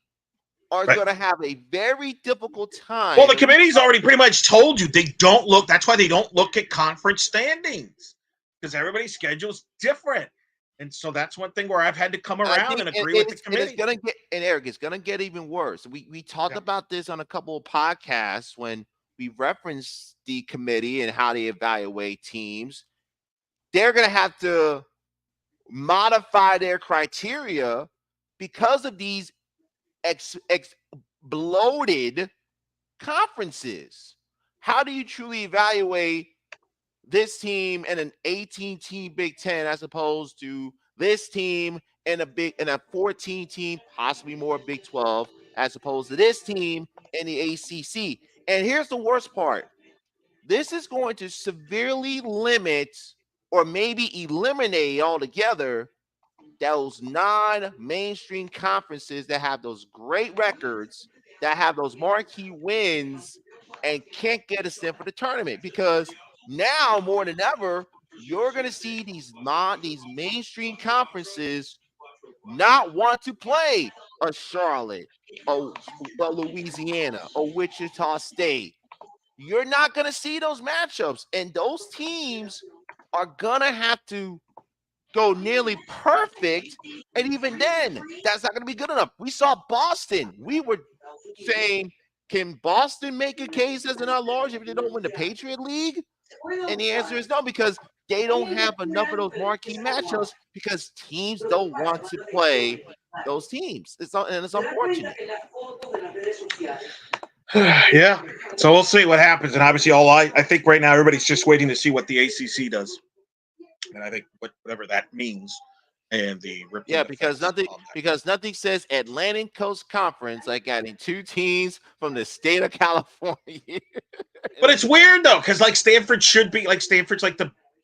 are going to have a very difficult time. Well, the committee's already pretty much told you they don't look. That's why they don't look at conference standings, because everybody's schedule is different. And so that's one thing where I've had to come around and agree with the committee. Eric, it's going to get even worse. We talked about this on a couple of podcasts when we referenced the committee and how they evaluate teams. They're going to have to modify their criteria because of these bloated conferences. How do you truly evaluate this team in an 18-team Big Ten as opposed to this team in a 14-team, possibly more Big 12, as opposed to this team in the ACC? And here's the worst part. This is going to severely limit or maybe eliminate altogether those non-mainstream conferences that have those great records, that have those marquee wins, and can't get a stint for the tournament. Because now more than ever, you're going to see these mainstream conferences not want to play a Charlotte, a Louisiana, or Wichita State. You're not going to see those matchups, and those teams are going to have to go nearly perfect, and even then, that's not going to be good enough. We saw Boston. We were saying, can Boston make a case as an at-large if they don't win the Patriot League? And the answer is no, because they don't have enough of those marquee matchups because teams don't want to play those teams. It's unfortunate. Yeah, so we'll see what happens. And obviously, I think right now everybody's just waiting to see what the ACC does. And I think whatever that means, and because nothing says Atlantic Coast Conference like adding 2 teams from the state of California. But it's weird though, because Stanford's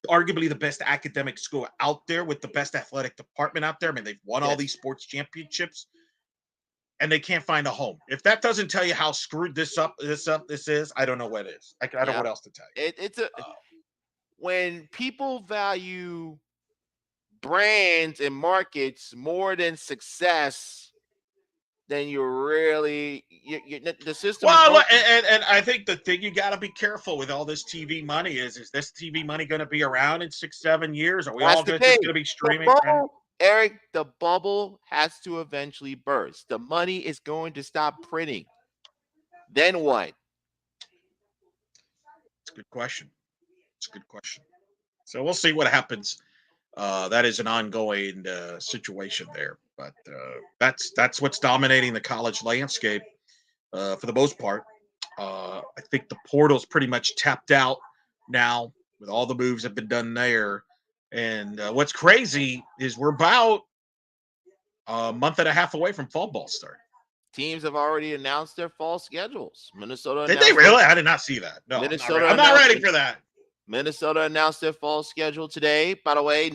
arguably the best academic school out there with the best athletic department out there. I mean, they've won all these sports championships, and they can't find a home. If that doesn't tell you how screwed this is, I don't know what is. I don't know what else to tell you. When people value brands and markets more than success, then you're really the system. Well, and I think the thing you got to be careful with all this TV money is this TV money going to be around in 6-7 years? Are we all just going to be streaming? Eric, the bubble has to eventually burst. The money is going to stop printing. Then what? It's a good question. So we'll see what happens. That is an ongoing situation there, but that's what's dominating the college landscape for the most part. I think the portal's pretty much tapped out now with all the moves that have been done there. And what's crazy is we're about a month and a half away from fall ball start. Teams have already announced their fall schedules. Did they really? I did not see that. No, I'm not ready for that. Minnesota announced their fall schedule today. By the way,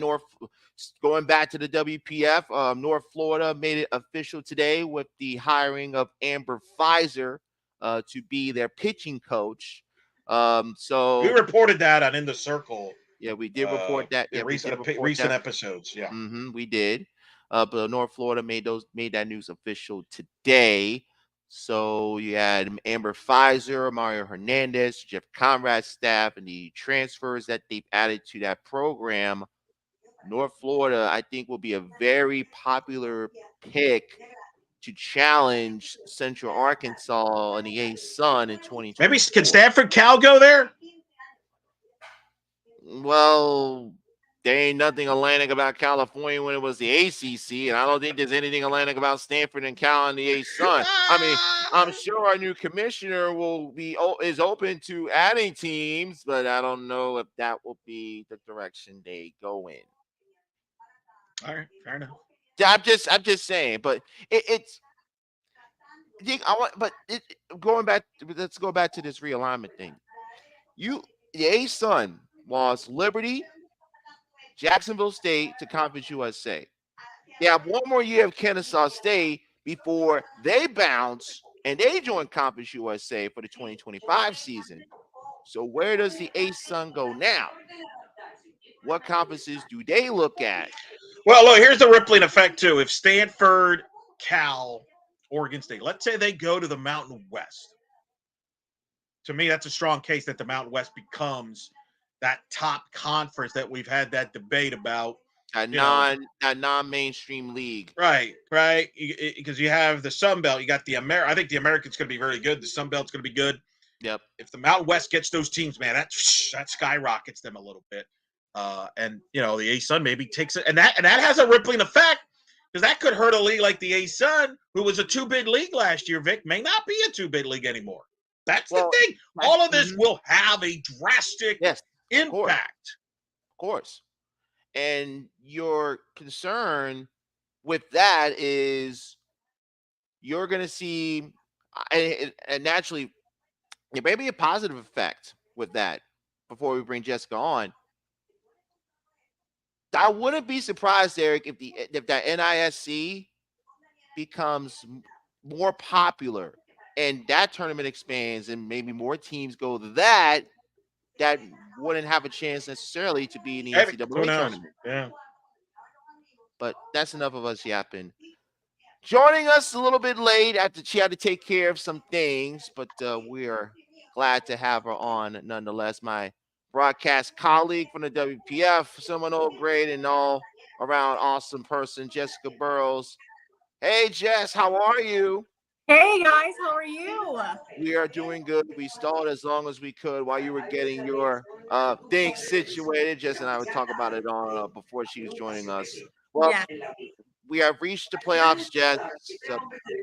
going back to the WPF, North Florida made it official today with the hiring of Amber Pfizer to be their pitching coach. So we reported that on In the Circle. Yeah, we did report that. Yeah, recent episodes. Yeah, we did. But North Florida made that news official today. So you had Amber Pfizer, Mario Hernandez, Jeff Conrad's staff, and the transfers that they've added to that program. North Florida, I think, will be a very popular pick to challenge Central Arkansas and the A-Sun in 2020. Maybe can Stanford Cal go there? Well, there ain't nothing Atlantic about California when it was the ACC, and I don't think there's anything Atlantic about Stanford and Cal and the A-Sun. I mean, I'm sure our new commissioner is open to adding teams, but I don't know if that will be the direction they go in. All right, fair enough. I'm just saying, but it's. Let's go back to this realignment thing. The A-Sun lost Liberty, Jacksonville State to Conference USA. They have one more year of Kennesaw State before they bounce and they join Conference USA for the 2025 season. So where does the A-Sun go now? What conferences do they look at? Well, look, here's the rippling effect too. If Stanford, Cal, Oregon State, let's say they go to the Mountain West. To me, that's a strong case that the Mountain West becomes that top conference that we've had that debate about. A non-mainstream league. Right. Because you have the Sun Belt, you got I think the American's going to be very good. The Sun Belt's going to be good. Yep. If the Mountain West gets those teams, man, that skyrockets them a little bit. And the A-Sun maybe takes it, and that has a rippling effect because that could hurt a league like the A-Sun, who was a 2-bid league last year. Vic may not be a 2-bid league anymore. That's the thing. All of this will have a drastic impact. Of course. And your concern with that is you're going to see, and naturally, there may be a positive effect with that before we bring Jessica on. I wouldn't be surprised, Eric, if that NISC becomes more popular and that tournament expands and maybe more teams go to that wouldn't have a chance necessarily to be in the NCAA tournament. Yeah. But that's enough of us yapping. Joining us a little bit late after she had to take care of some things, but we are glad to have her on nonetheless. My broadcast colleague from the WPF, someone all great and all around awesome person, Jessica Burrows. Hey, Jess, how are you? Hey, guys, how are you? We are doing good. We stalled as long as we could while you were getting your things situated. Jess and I would talk about it on before she was joining us. Well, we have reached the playoffs, Jess.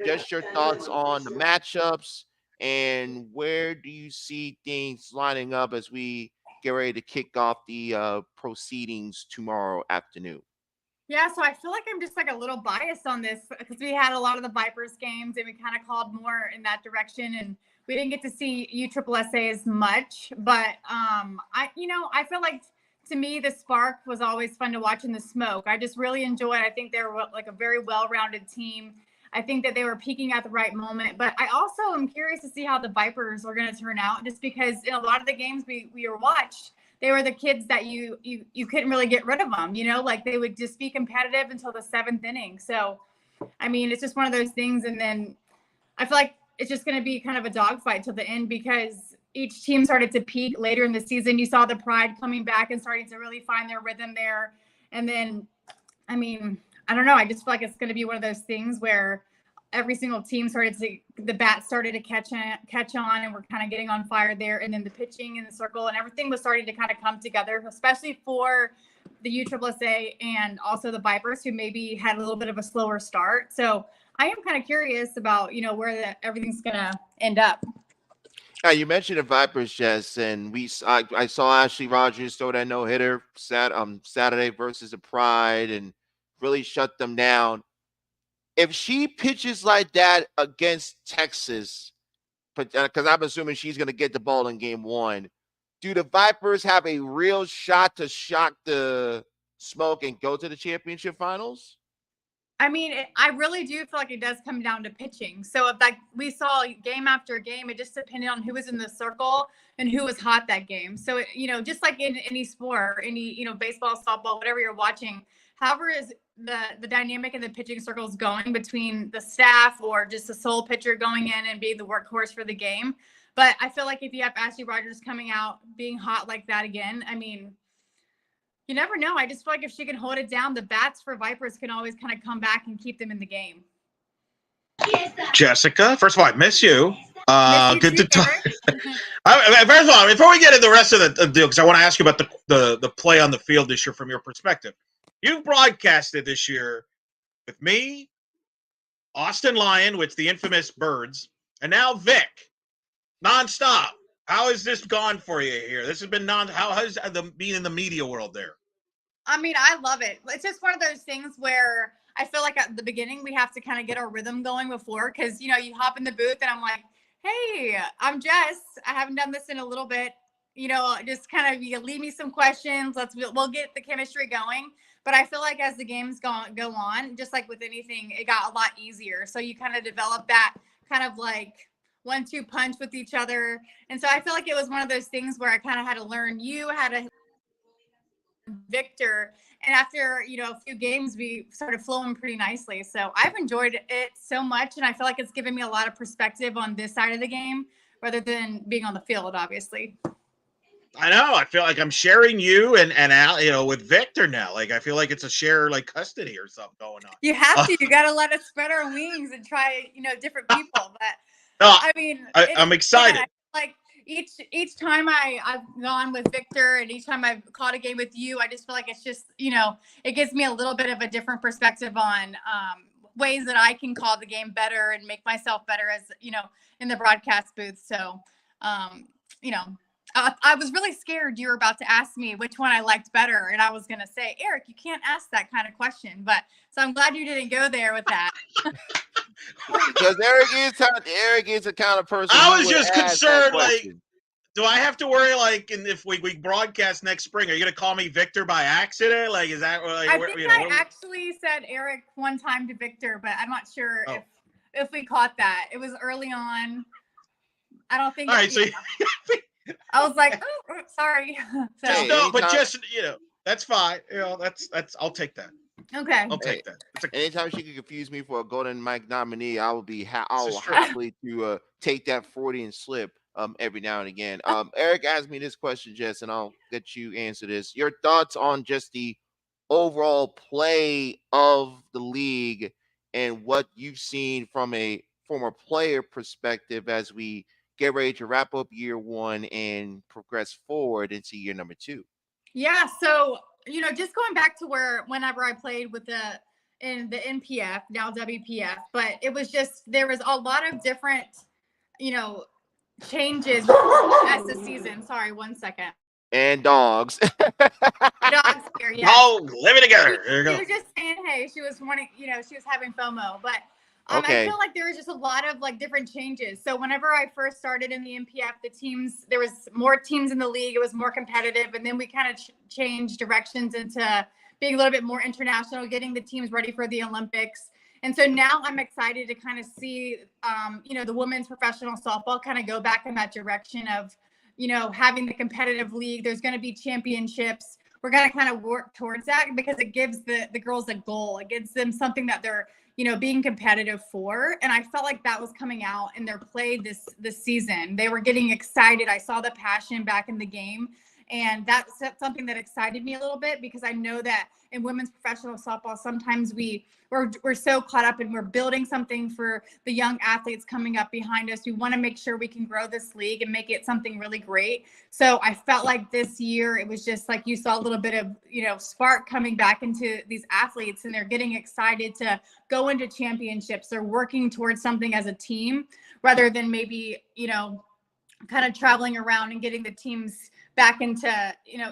Just your thoughts on the matchups and where do you see things lining up as we get ready to kick off the proceedings tomorrow afternoon? Yeah, so I feel like I'm just like a little biased on this because we had a lot of the Vipers games and we kind of called more in that direction and we didn't get to see USSSA as much. But I feel like to me the spark was always fun to watch in the smoke. I just really enjoyed. I think they were like a very well-rounded team. I think that they were peaking at the right moment. But I also am curious to see how the Vipers are going to turn out just because in a lot of the games we were watched, they were the kids that you couldn't really get rid of them, like they would just be competitive until the 7th inning. So, I mean, it's just one of those things. And then I feel like it's just going to be kind of a dogfight till the end because each team started to peak later in the season. You saw the Pride coming back and starting to really find their rhythm there. And then, I mean, I don't know. I just feel like it's going to be one of those things where every single team the bats started to catch on and we're kind of getting on fire there. And then the pitching in the circle and everything was starting to kind of come together, especially for the USSSA and also the Vipers who maybe had a little bit of a slower start. So I am kind of curious about, where everything's going to end up. Yeah, you mentioned the Vipers, Jess, and I saw Ashley Rogers throw that no hitter Saturday versus the Pride and really shut them down. If she pitches like that against Texas, because I'm assuming she's going to get the ball in game one, do the Vipers have a real shot to shock the smoke and go to the championship finals? I mean, I really do feel like it does come down to pitching. So if like we saw game after game, it just depended on who was in the circle and who was hot that game. So just like in any sport, any baseball, softball, whatever you're watching, however is the dynamic in the pitching circles going between the staff or just the sole pitcher going in and being the workhorse for the game. But I feel like if you have Ashley Rogers coming out being hot like that again, I mean, you never know. I just feel like if she can hold it down, the bats for Vipers can always kind of come back and keep them in the game. Jessica, first of all, I miss you. Miss you Good too, to talk. Eric. First of all, before we get into the rest of the deal, because I want to ask you about the play on the field this year from your perspective. You've broadcasted this year with me, Austin Lyon, with the infamous Birds, and now Vic, nonstop. How has this gone for you here? This has been how has being in the media world there? I mean, I love it. It's just one of those things where I feel like at the beginning we have to kind of get our rhythm going before, because you hop in the booth and I'm like, hey, I'm Jess. I haven't done this in a little bit. Just kind of leave me some questions. We'll get the chemistry going. But I feel like as the games go on, just like with anything, it got a lot easier. So you kind of develop that kind of like 1-2 punch with each other. And so I feel like it was one of those things where I kind of had to learn how to Victor, and after a few games we started flowing pretty nicely. So I've enjoyed it so much, and I feel like it's given me a lot of perspective on this side of the game rather than being on the field, obviously. I know. I feel like I'm sharing you and Al, with Victor now. Like I feel like it's a share like custody or something going on. You have to. You got to let us spread our wings and try different people. But No, I mean, I'm excited. Again, like each time I've gone with Victor and each time I've caught a game with you, I just feel like it's just it gives me a little bit of a different perspective on ways that I can call the game better and make myself better as in the broadcast booth. So I was really scared you were about to ask me which one I liked better, and I was gonna say, Eric, you can't ask that kind of question. But so I'm glad you didn't go there with that. Because Eric is the kind of person. I was just concerned, like, do I have to worry, like, if we broadcast next spring, are you gonna call me Victor by accident? Like, is that like? I think I actually said Eric one time to Victor, but I'm not sure if we caught that. It was early on. I don't think. All right, so I was like, oh, sorry. So, Hey, no, but anytime- just that's fine. That's I'll take that. okay. I'll take that. Anytime she can confuse me for a Golden Mike nominee, I will be is true. happily to take that 40 and slip every now and again. Eric asked me this question, Jess, and I'll let you answer this. Your thoughts on just the overall play of the league and what you've seen from a former player perspective as we get ready to wrap up year one and progress forward into year number 2. Yeah. So, just going back to whenever I played in the NPF, now WPF, but it was just, there was a lot of different, changes as the season. Sorry, 1 second. And dogs. Dogs here, yeah. Oh, living together. There you go. She was just saying, hey, she was wanting, she was having FOMO, but Okay. I feel like there was just a lot of like different changes. So whenever I first started in the NPF, there was more teams in the league. It was more competitive. And then we kind of changed directions into being a little bit more international, getting the teams ready for the Olympics. And so now I'm excited to kind of see, the women's professional softball kind of go back in that direction of, having the competitive league. There's going to be championships. We're going to kind of work towards that because it gives the girls a goal. It gives them something that they're, being competitive for. And I felt like that was coming out in their play this season. They were getting excited. I saw the passion back in the game. And that's something that excited me a little bit because I know that in women's professional softball, sometimes we're so caught up and we're building something for the young athletes coming up behind us. We want to make sure we can grow this league and make it something really great. So I felt like this year, it was just like you saw a little bit of, spark coming back into these athletes, and they're getting excited to go into championships. They're working towards something as a team rather than maybe, kind of traveling around and getting the teams back into,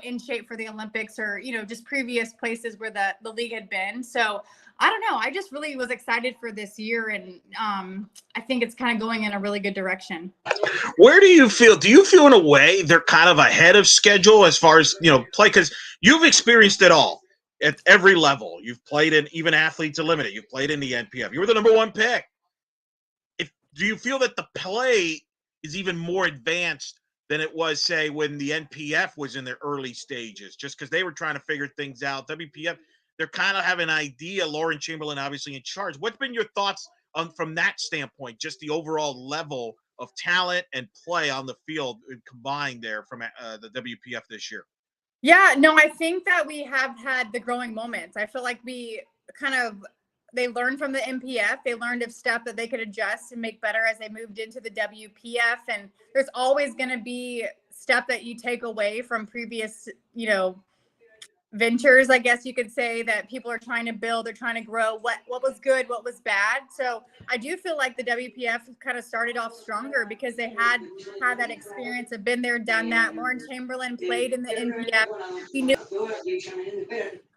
in shape for the Olympics, or, just previous places where the league had been. So I don't know. I just really was excited for this year. And I think it's kind of going in a really good direction. Where do you feel in a way they're kind of ahead of schedule as far as, play? Because you've experienced it all at every level. You've played in even Athletes Unlimited. You've played in the NPF. You were the number one pick. Do you feel that the play is even more advanced than it was, say, when the NPF was in their early stages, just because they were trying to figure things out? WPF, they're kind of have an idea. Lauren Chamberlain, obviously, in charge. What's been your thoughts from that standpoint, just the overall level of talent and play on the field combined there from the WPF this year? Yeah, no, I think that we have had the growing moments. I feel like they learned from the NPF. They learned of stuff that they could adjust and make better as they moved into the WPF. And there's always going to be stuff that you take away from previous, ventures, I guess you could say, that people are trying to build, they're trying to grow, what was good, what was bad. So I do feel like the WPF kind of started off stronger because they had that experience, have been there, done that. Lauren Chamberlain played in the NPF. He knew.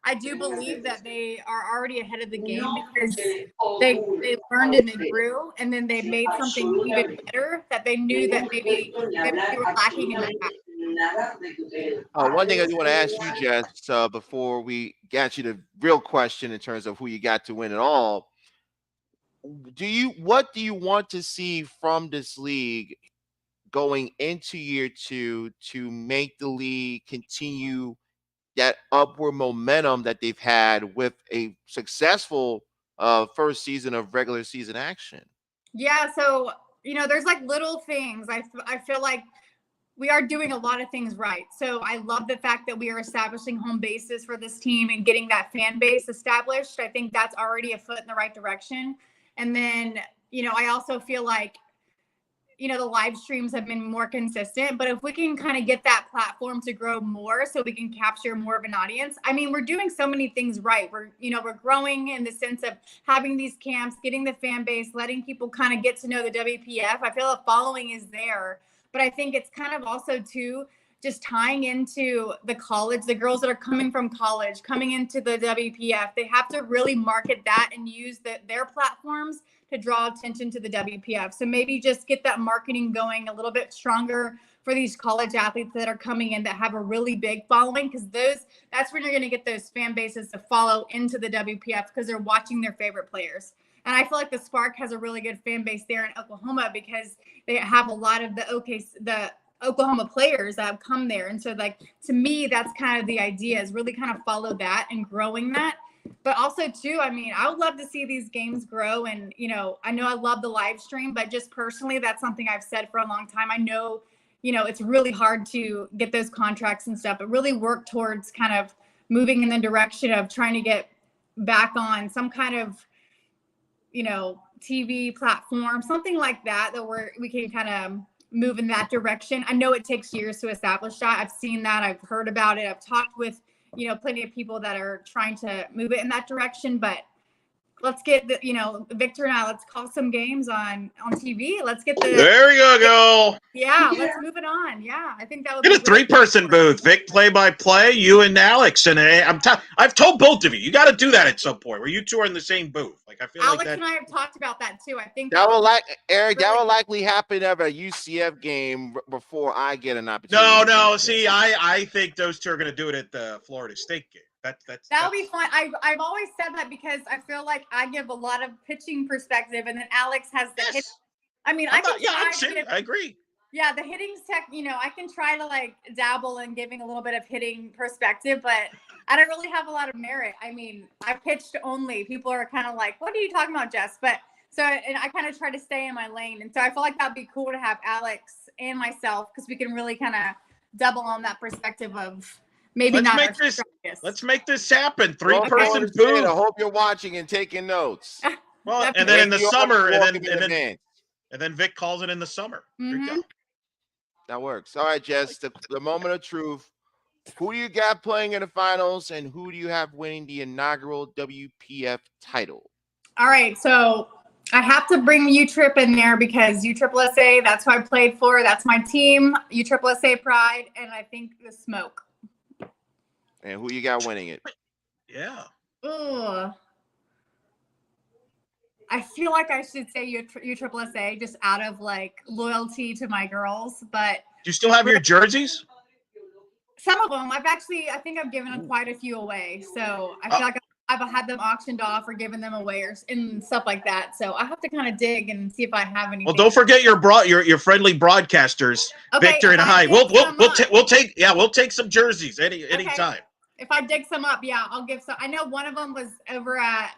I do believe that they are already ahead of the game because they learned and they grew, and then they made something even better that they knew that maybe they were lacking in the past. One thing I do want to ask you, Jess, before we get you the real question in terms of who you got to win it all, what do you want to see from this league going into year 2 to make the league continue that upward momentum that they've had with a successful first season of regular season action? Yeah, so there's like little things. I feel like we are doing a lot of things right. So I love the fact that we are establishing home bases for this team and getting that fan base established. I think that's already a foot in the right direction. And then, I also feel like, the live streams have been more consistent, but if we can kind of get that platform to grow more so we can capture more of an audience, I mean, we're doing so many things right. We're growing in the sense of having these camps, getting the fan base, letting people kind of get to know the WPF. I feel the following is there, but I think it's kind of also too, just tying into the college, the girls that are coming from college, coming into the WPF, they have to really market that and use their platforms to draw attention to the WPF. So maybe just get that marketing going a little bit stronger for these college athletes that are coming in that have a really big following, because that's when you're going to get those fan bases to follow into the WPF because they're watching their favorite players. And I feel like the Spark has a really good fan base there in Oklahoma because they have a lot of the Oklahoma players that have come there. And so, like, to me, that's kind of the idea, is really kind of follow that and growing that. But also, too, I mean, I would love to see these games grow. And, I know I love the live stream, but just personally, that's something I've said for a long time. I know, it's really hard to get those contracts and stuff, but really work towards kind of moving in the direction of trying to get back on some kind of, TV platform, something like that, we can kind of move in that direction. I know it takes years to establish that. I've seen that. I've heard about it. I've talked with, plenty of people that are trying to move it in that direction, but let's get Victor and I, let's call some games on TV. Let's get there you go. Yeah, let's move it on. Yeah, I think that would get a 3-person booth. Vic play-by-play, you and Alex, and I've told both of you got to do that at some point where you two are in the same booth. Like, I feel Alex like and I have talked about that too. I think that will likely happen at a UCF game before I get an opportunity. No. See, I think those two are going to do it at the Florida State game. That'll be fun. I've always said that because I feel like I give a lot of pitching perspective, and then Alex has the hit. I mean, I agree. Yeah, the hitting's I can try to like dabble in giving a little bit of hitting perspective, but I don't really have a lot of merit. I mean, I pitched only. People are kind of like, "What are you talking about, Jess?" But and I kind of try to stay in my lane, and so I feel like that'd be cool to have Alex and myself, because we can really kind of double on that perspective of. Maybe let's make this happen. 3-person booth. I hope you're watching and taking notes. Well, and then in the summer, and then Vic calls it in the summer. Mm-hmm. There you go. That works. All right, Jess. The moment of truth. Who do you got playing in the finals, and who do you have winning the inaugural WPF title? All right. So I have to bring U-Trip in there because USSSA, that's who I played for. That's my team, USSSA pride, and I think the smoke. And who you got winning it? Yeah. Ugh. I feel like I should say USSSA just out of like loyalty to my girls, but Do you still have your jerseys? some of them I think I've given quite a few away. So I feel like I've had them auctioned off or given them away and stuff like that. So I have to kind of dig and see if I have anything. Well, don't forget your friendly broadcasters, Okay, Victor and I. We'll take some jerseys anytime. If I dig some up, yeah, I'll give some. I know one of them was over at,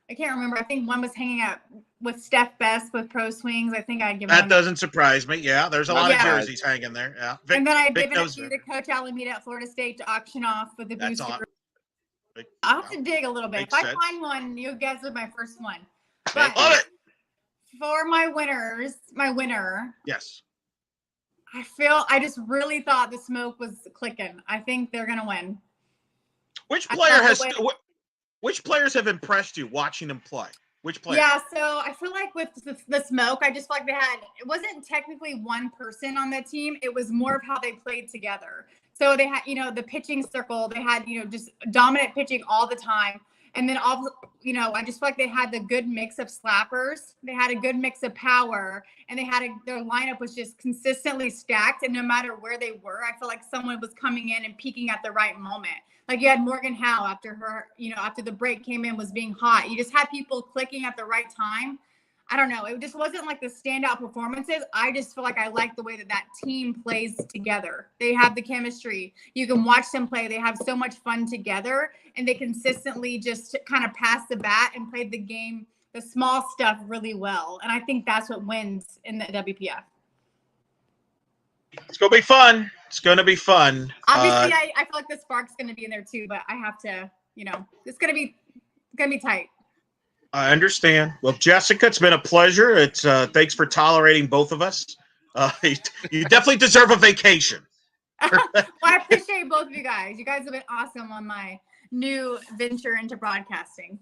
I can't remember. I think one was hanging out with Steph Best with Pro Swings. I think I'd give that doesn't surprise me. Yeah, there's a lot of jerseys hanging there. Yeah, and then I'd given a few to Coach Alameda at Florida State to auction off with the booster. I'll have to dig a little bit. If I find one, you guys are my first one. But love it. For my winner. Yes. I just really thought the smoke was clicking. I think they're gonna win. Which players have impressed you watching them play? Which players? Yeah, so I feel like with the smoke, I just feel like it wasn't technically one person on the team. It was more of how they played together. So they had, the pitching circle. They had, just dominant pitching all the time. And then I just feel like they had the good mix of slappers. They had a good mix of power, and their lineup was just consistently stacked. And no matter where they were, I feel like someone was coming in and peaking at the right moment. Like you had Morgan Howe after the break came in, was being hot. You just had people clicking at the right time. I don't know. It just wasn't like the standout performances. I just feel like I like the way that team plays together. They have the chemistry. You can watch them play. They have so much fun together, and they consistently just kind of pass the bat and play the game, the small stuff really well. And I think that's what wins in the WPF. It's going to be fun. It's going to be fun. Obviously, I feel like the spark's going to be in there too, but I have to, it's going to be tight. I understand. Well, Jessica, it's been a pleasure. It's thanks for tolerating both of us. You definitely deserve a vacation. Well, I appreciate both of you guys. You guys have been awesome on my new venture into broadcasting.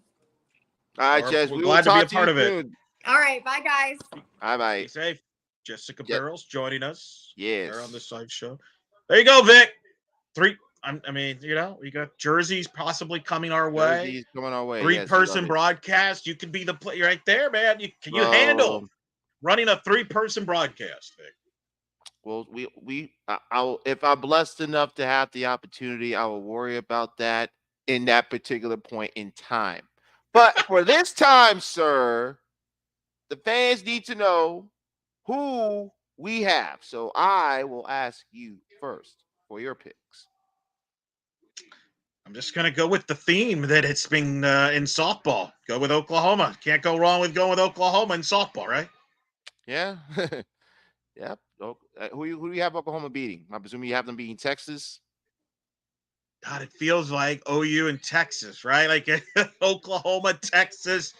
All right, Jess. We're glad to be a part of it. All right. Bye, guys. Bye. Be safe. Jessica Barrels joining us. Yes. Here on the side show. There you go, Vic. You got jerseys possibly coming our way. Jerseys coming our way. Three-person broadcast. You could be the player right there, man. Can you handle running a three-person broadcast, Vic? Well, if I'm blessed enough to have the opportunity, I will worry about that in that particular point in time. But for this time, sir, the fans need to know who we have. So I will ask you first for your picks. I'm just going to go with the theme that it's been in softball. Go with Oklahoma. Can't go wrong with going with Oklahoma in softball, right? Yeah. Yep. Who do you have Oklahoma beating? I'm presuming you have them beating Texas. God, it feels like OU and Texas, right? Like Oklahoma, Texas.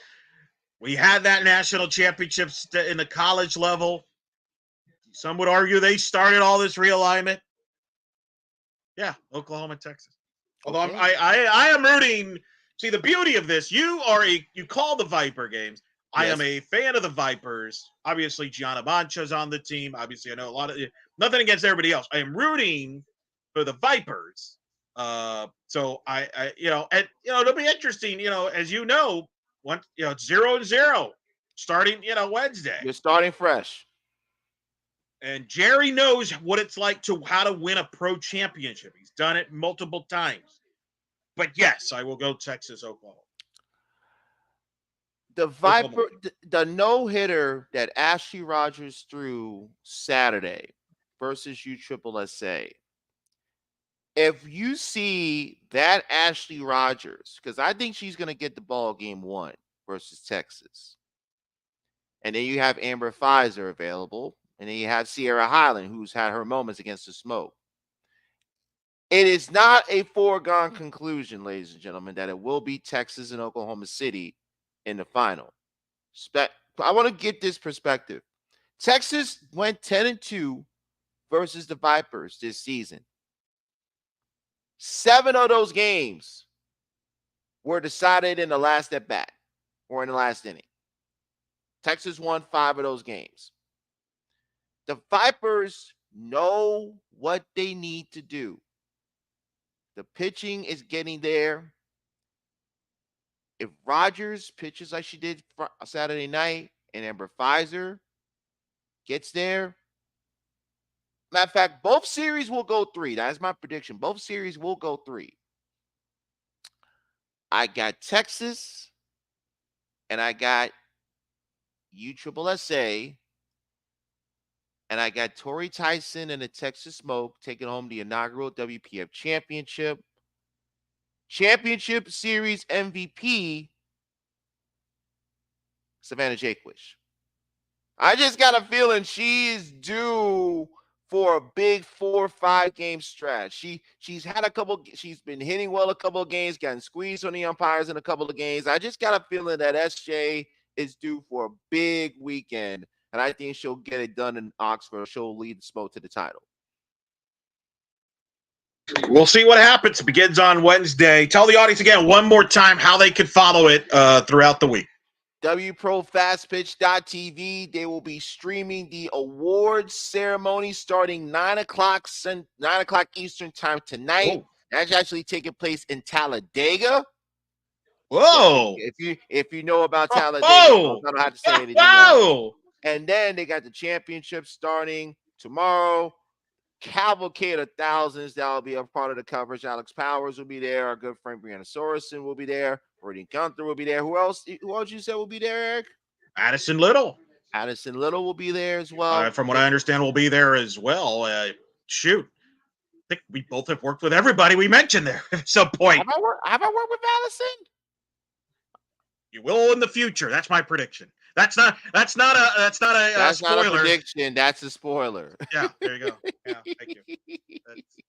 We had that national championship in the college level. Some would argue they started all this realignment. Yeah, Oklahoma, Texas. Although okay. I am rooting. See, the beauty of this, you call the Viper games. Yes. I am a fan of the Vipers. Obviously, Gianna Mancha's on the team. Obviously, I know a lot of nothing against everybody else. I am rooting for the Vipers. So it'll be interesting. As you know, it's 0-0 starting. Wednesday. You're starting fresh. And Jerry knows what it's like how to win a pro championship. He's done it multiple times. But yes, I will go Texas, Oklahoma. The Viper, the no-hitter that Ashley Rogers threw Saturday versus USSSA. If you see that Ashley Rogers, because I think she's going to get the ball game 1 versus Texas. And then you have Amber Pfizer available. And then you have Sierra Highland, who's had her moments against the smoke. It is not a foregone conclusion, ladies and gentlemen, that it will be Texas and Oklahoma City in the final. I want to get this perspective. Texas went 10-2 versus the Vipers this season. 7 of those games were decided in the last at bat or in the last inning. Texas won 5 of those games. The Vipers know what they need to do. The pitching is getting there. If Rogers pitches like she did Saturday night and Amber Pfizer gets there, matter of fact, both series will go 3. That's my prediction. Both series will go 3. I got Texas and I got USSSA, and I got Torrey Tyson and the Texas Smoke taking home the inaugural WPF championship. Championship series MVP, Savannah Jaquish. I just got a feeling she's due for a big 4 or 5 game stretch. She's been hitting well a couple of games, gotten squeezed on the umpires in a couple of games. I just got a feeling that SJ is due for a big weekend, and I think she'll get it done in Oxford. She'll lead the Smoke to the title. We'll see what happens. It begins on Wednesday. Tell the audience again one more time how they can follow it throughout the week. WProFastPitch.tv. They will be streaming the awards ceremony starting 9 o'clock Eastern time tonight. Whoa. That's actually taking place in Talladega. Whoa. If you know about Talladega, Whoa. I don't have to say anything Whoa. else. And then they got the championship starting tomorrow. Cavalcade of thousands that will be a part of the coverage. Alex Powers will be there. Our good friend Brianna Sorensen will be there. Brady Gunther will be there. Who else you said will be there, Eric? Addison Little. Addison Little will be there as well. From what I understand, will be there as well. Shoot. I think we both have worked with everybody we mentioned there at some point. Have I worked with Addison? You will in the future. That's my prediction. That's not a spoiler. Not a prediction. That's a spoiler. Yeah, there you go. Yeah, thank you.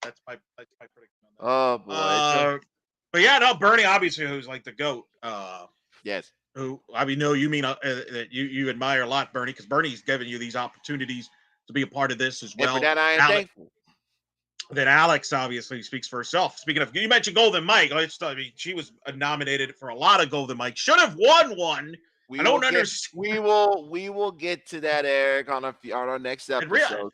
That's my prediction on that. Oh boy. But yeah, no, Bernie obviously, who's like the GOAT. Yes. Who I mean, no, you mean that you admire a lot, Bernie, because Bernie's given you these opportunities to be a part of this as well. And for that, I am thankful. Then Alex obviously speaks for herself. Speaking of, you mentioned Golden Mike. She was nominated for a lot of Golden Mike. Should have won one. I don't understand. We will get to that, Eric, on our next episode.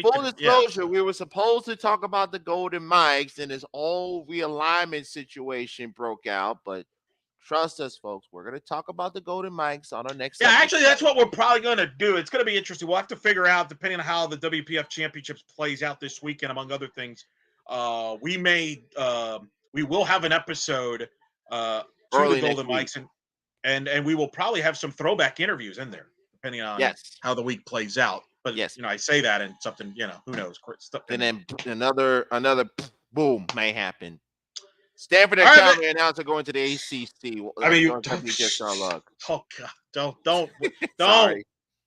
Full disclosure, we were supposed to talk about the Golden Mikes, and this whole realignment situation broke out. But trust us, folks, we're going to talk about the Golden Mikes on our next episode. Actually, that's what we're probably going to do. It's going to be interesting. We'll have to figure out, depending on how the WPF Championships plays out this weekend, among other things. We will have an episode to the Golden Mikes, and we will probably have some throwback interviews in there, depending on how the week plays out. But I say that and something, who knows? And then another boom may happen. Stanford and Calgary announcer going to the ACC. I mean, you just our luck. Oh God, don't,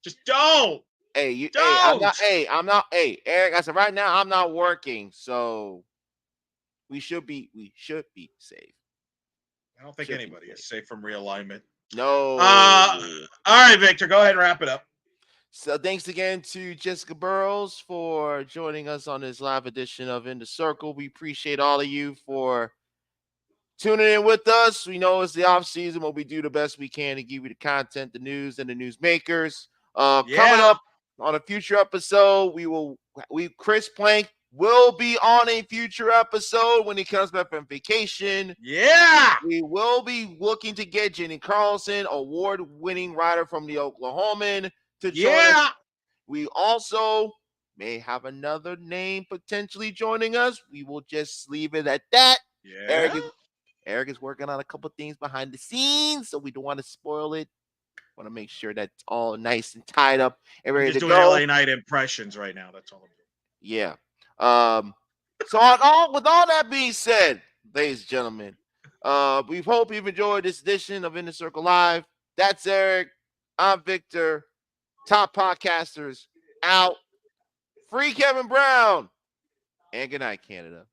just don't. Hey, don't. I'm not. Hey, Eric, I said right now I'm not working, so we should be safe. I don't think anybody is safe from realignment. No. All right, Victor, go ahead and wrap it up. So thanks again to Jessica Burrows for joining us on this live edition of In the Circle. We appreciate all of you for tuning in with us. We know it's the off season, but we do the best we can to give you the content, the news, and the news makers. Coming up on a future episode, Chris Plank will be on a future episode when he comes back from vacation. Yeah. We will be looking to get Jenny Carlson, award-winning writer from the Oklahoman, to join us. We also may have another name potentially joining us. We will just leave it at that. Yeah. Eric is working on a couple things behind the scenes, so we don't want to spoil it. Want to make sure that's all nice and tied up and ready to go. Just doing LA Night impressions right now. That's all I'm doing. Yeah. So with all that being said, ladies and gentlemen, we hope you've enjoyed this edition of In the Circle Live. That's Eric. I'm Victor. Top podcasters out. Free Kevin Brown. And good night, Canada.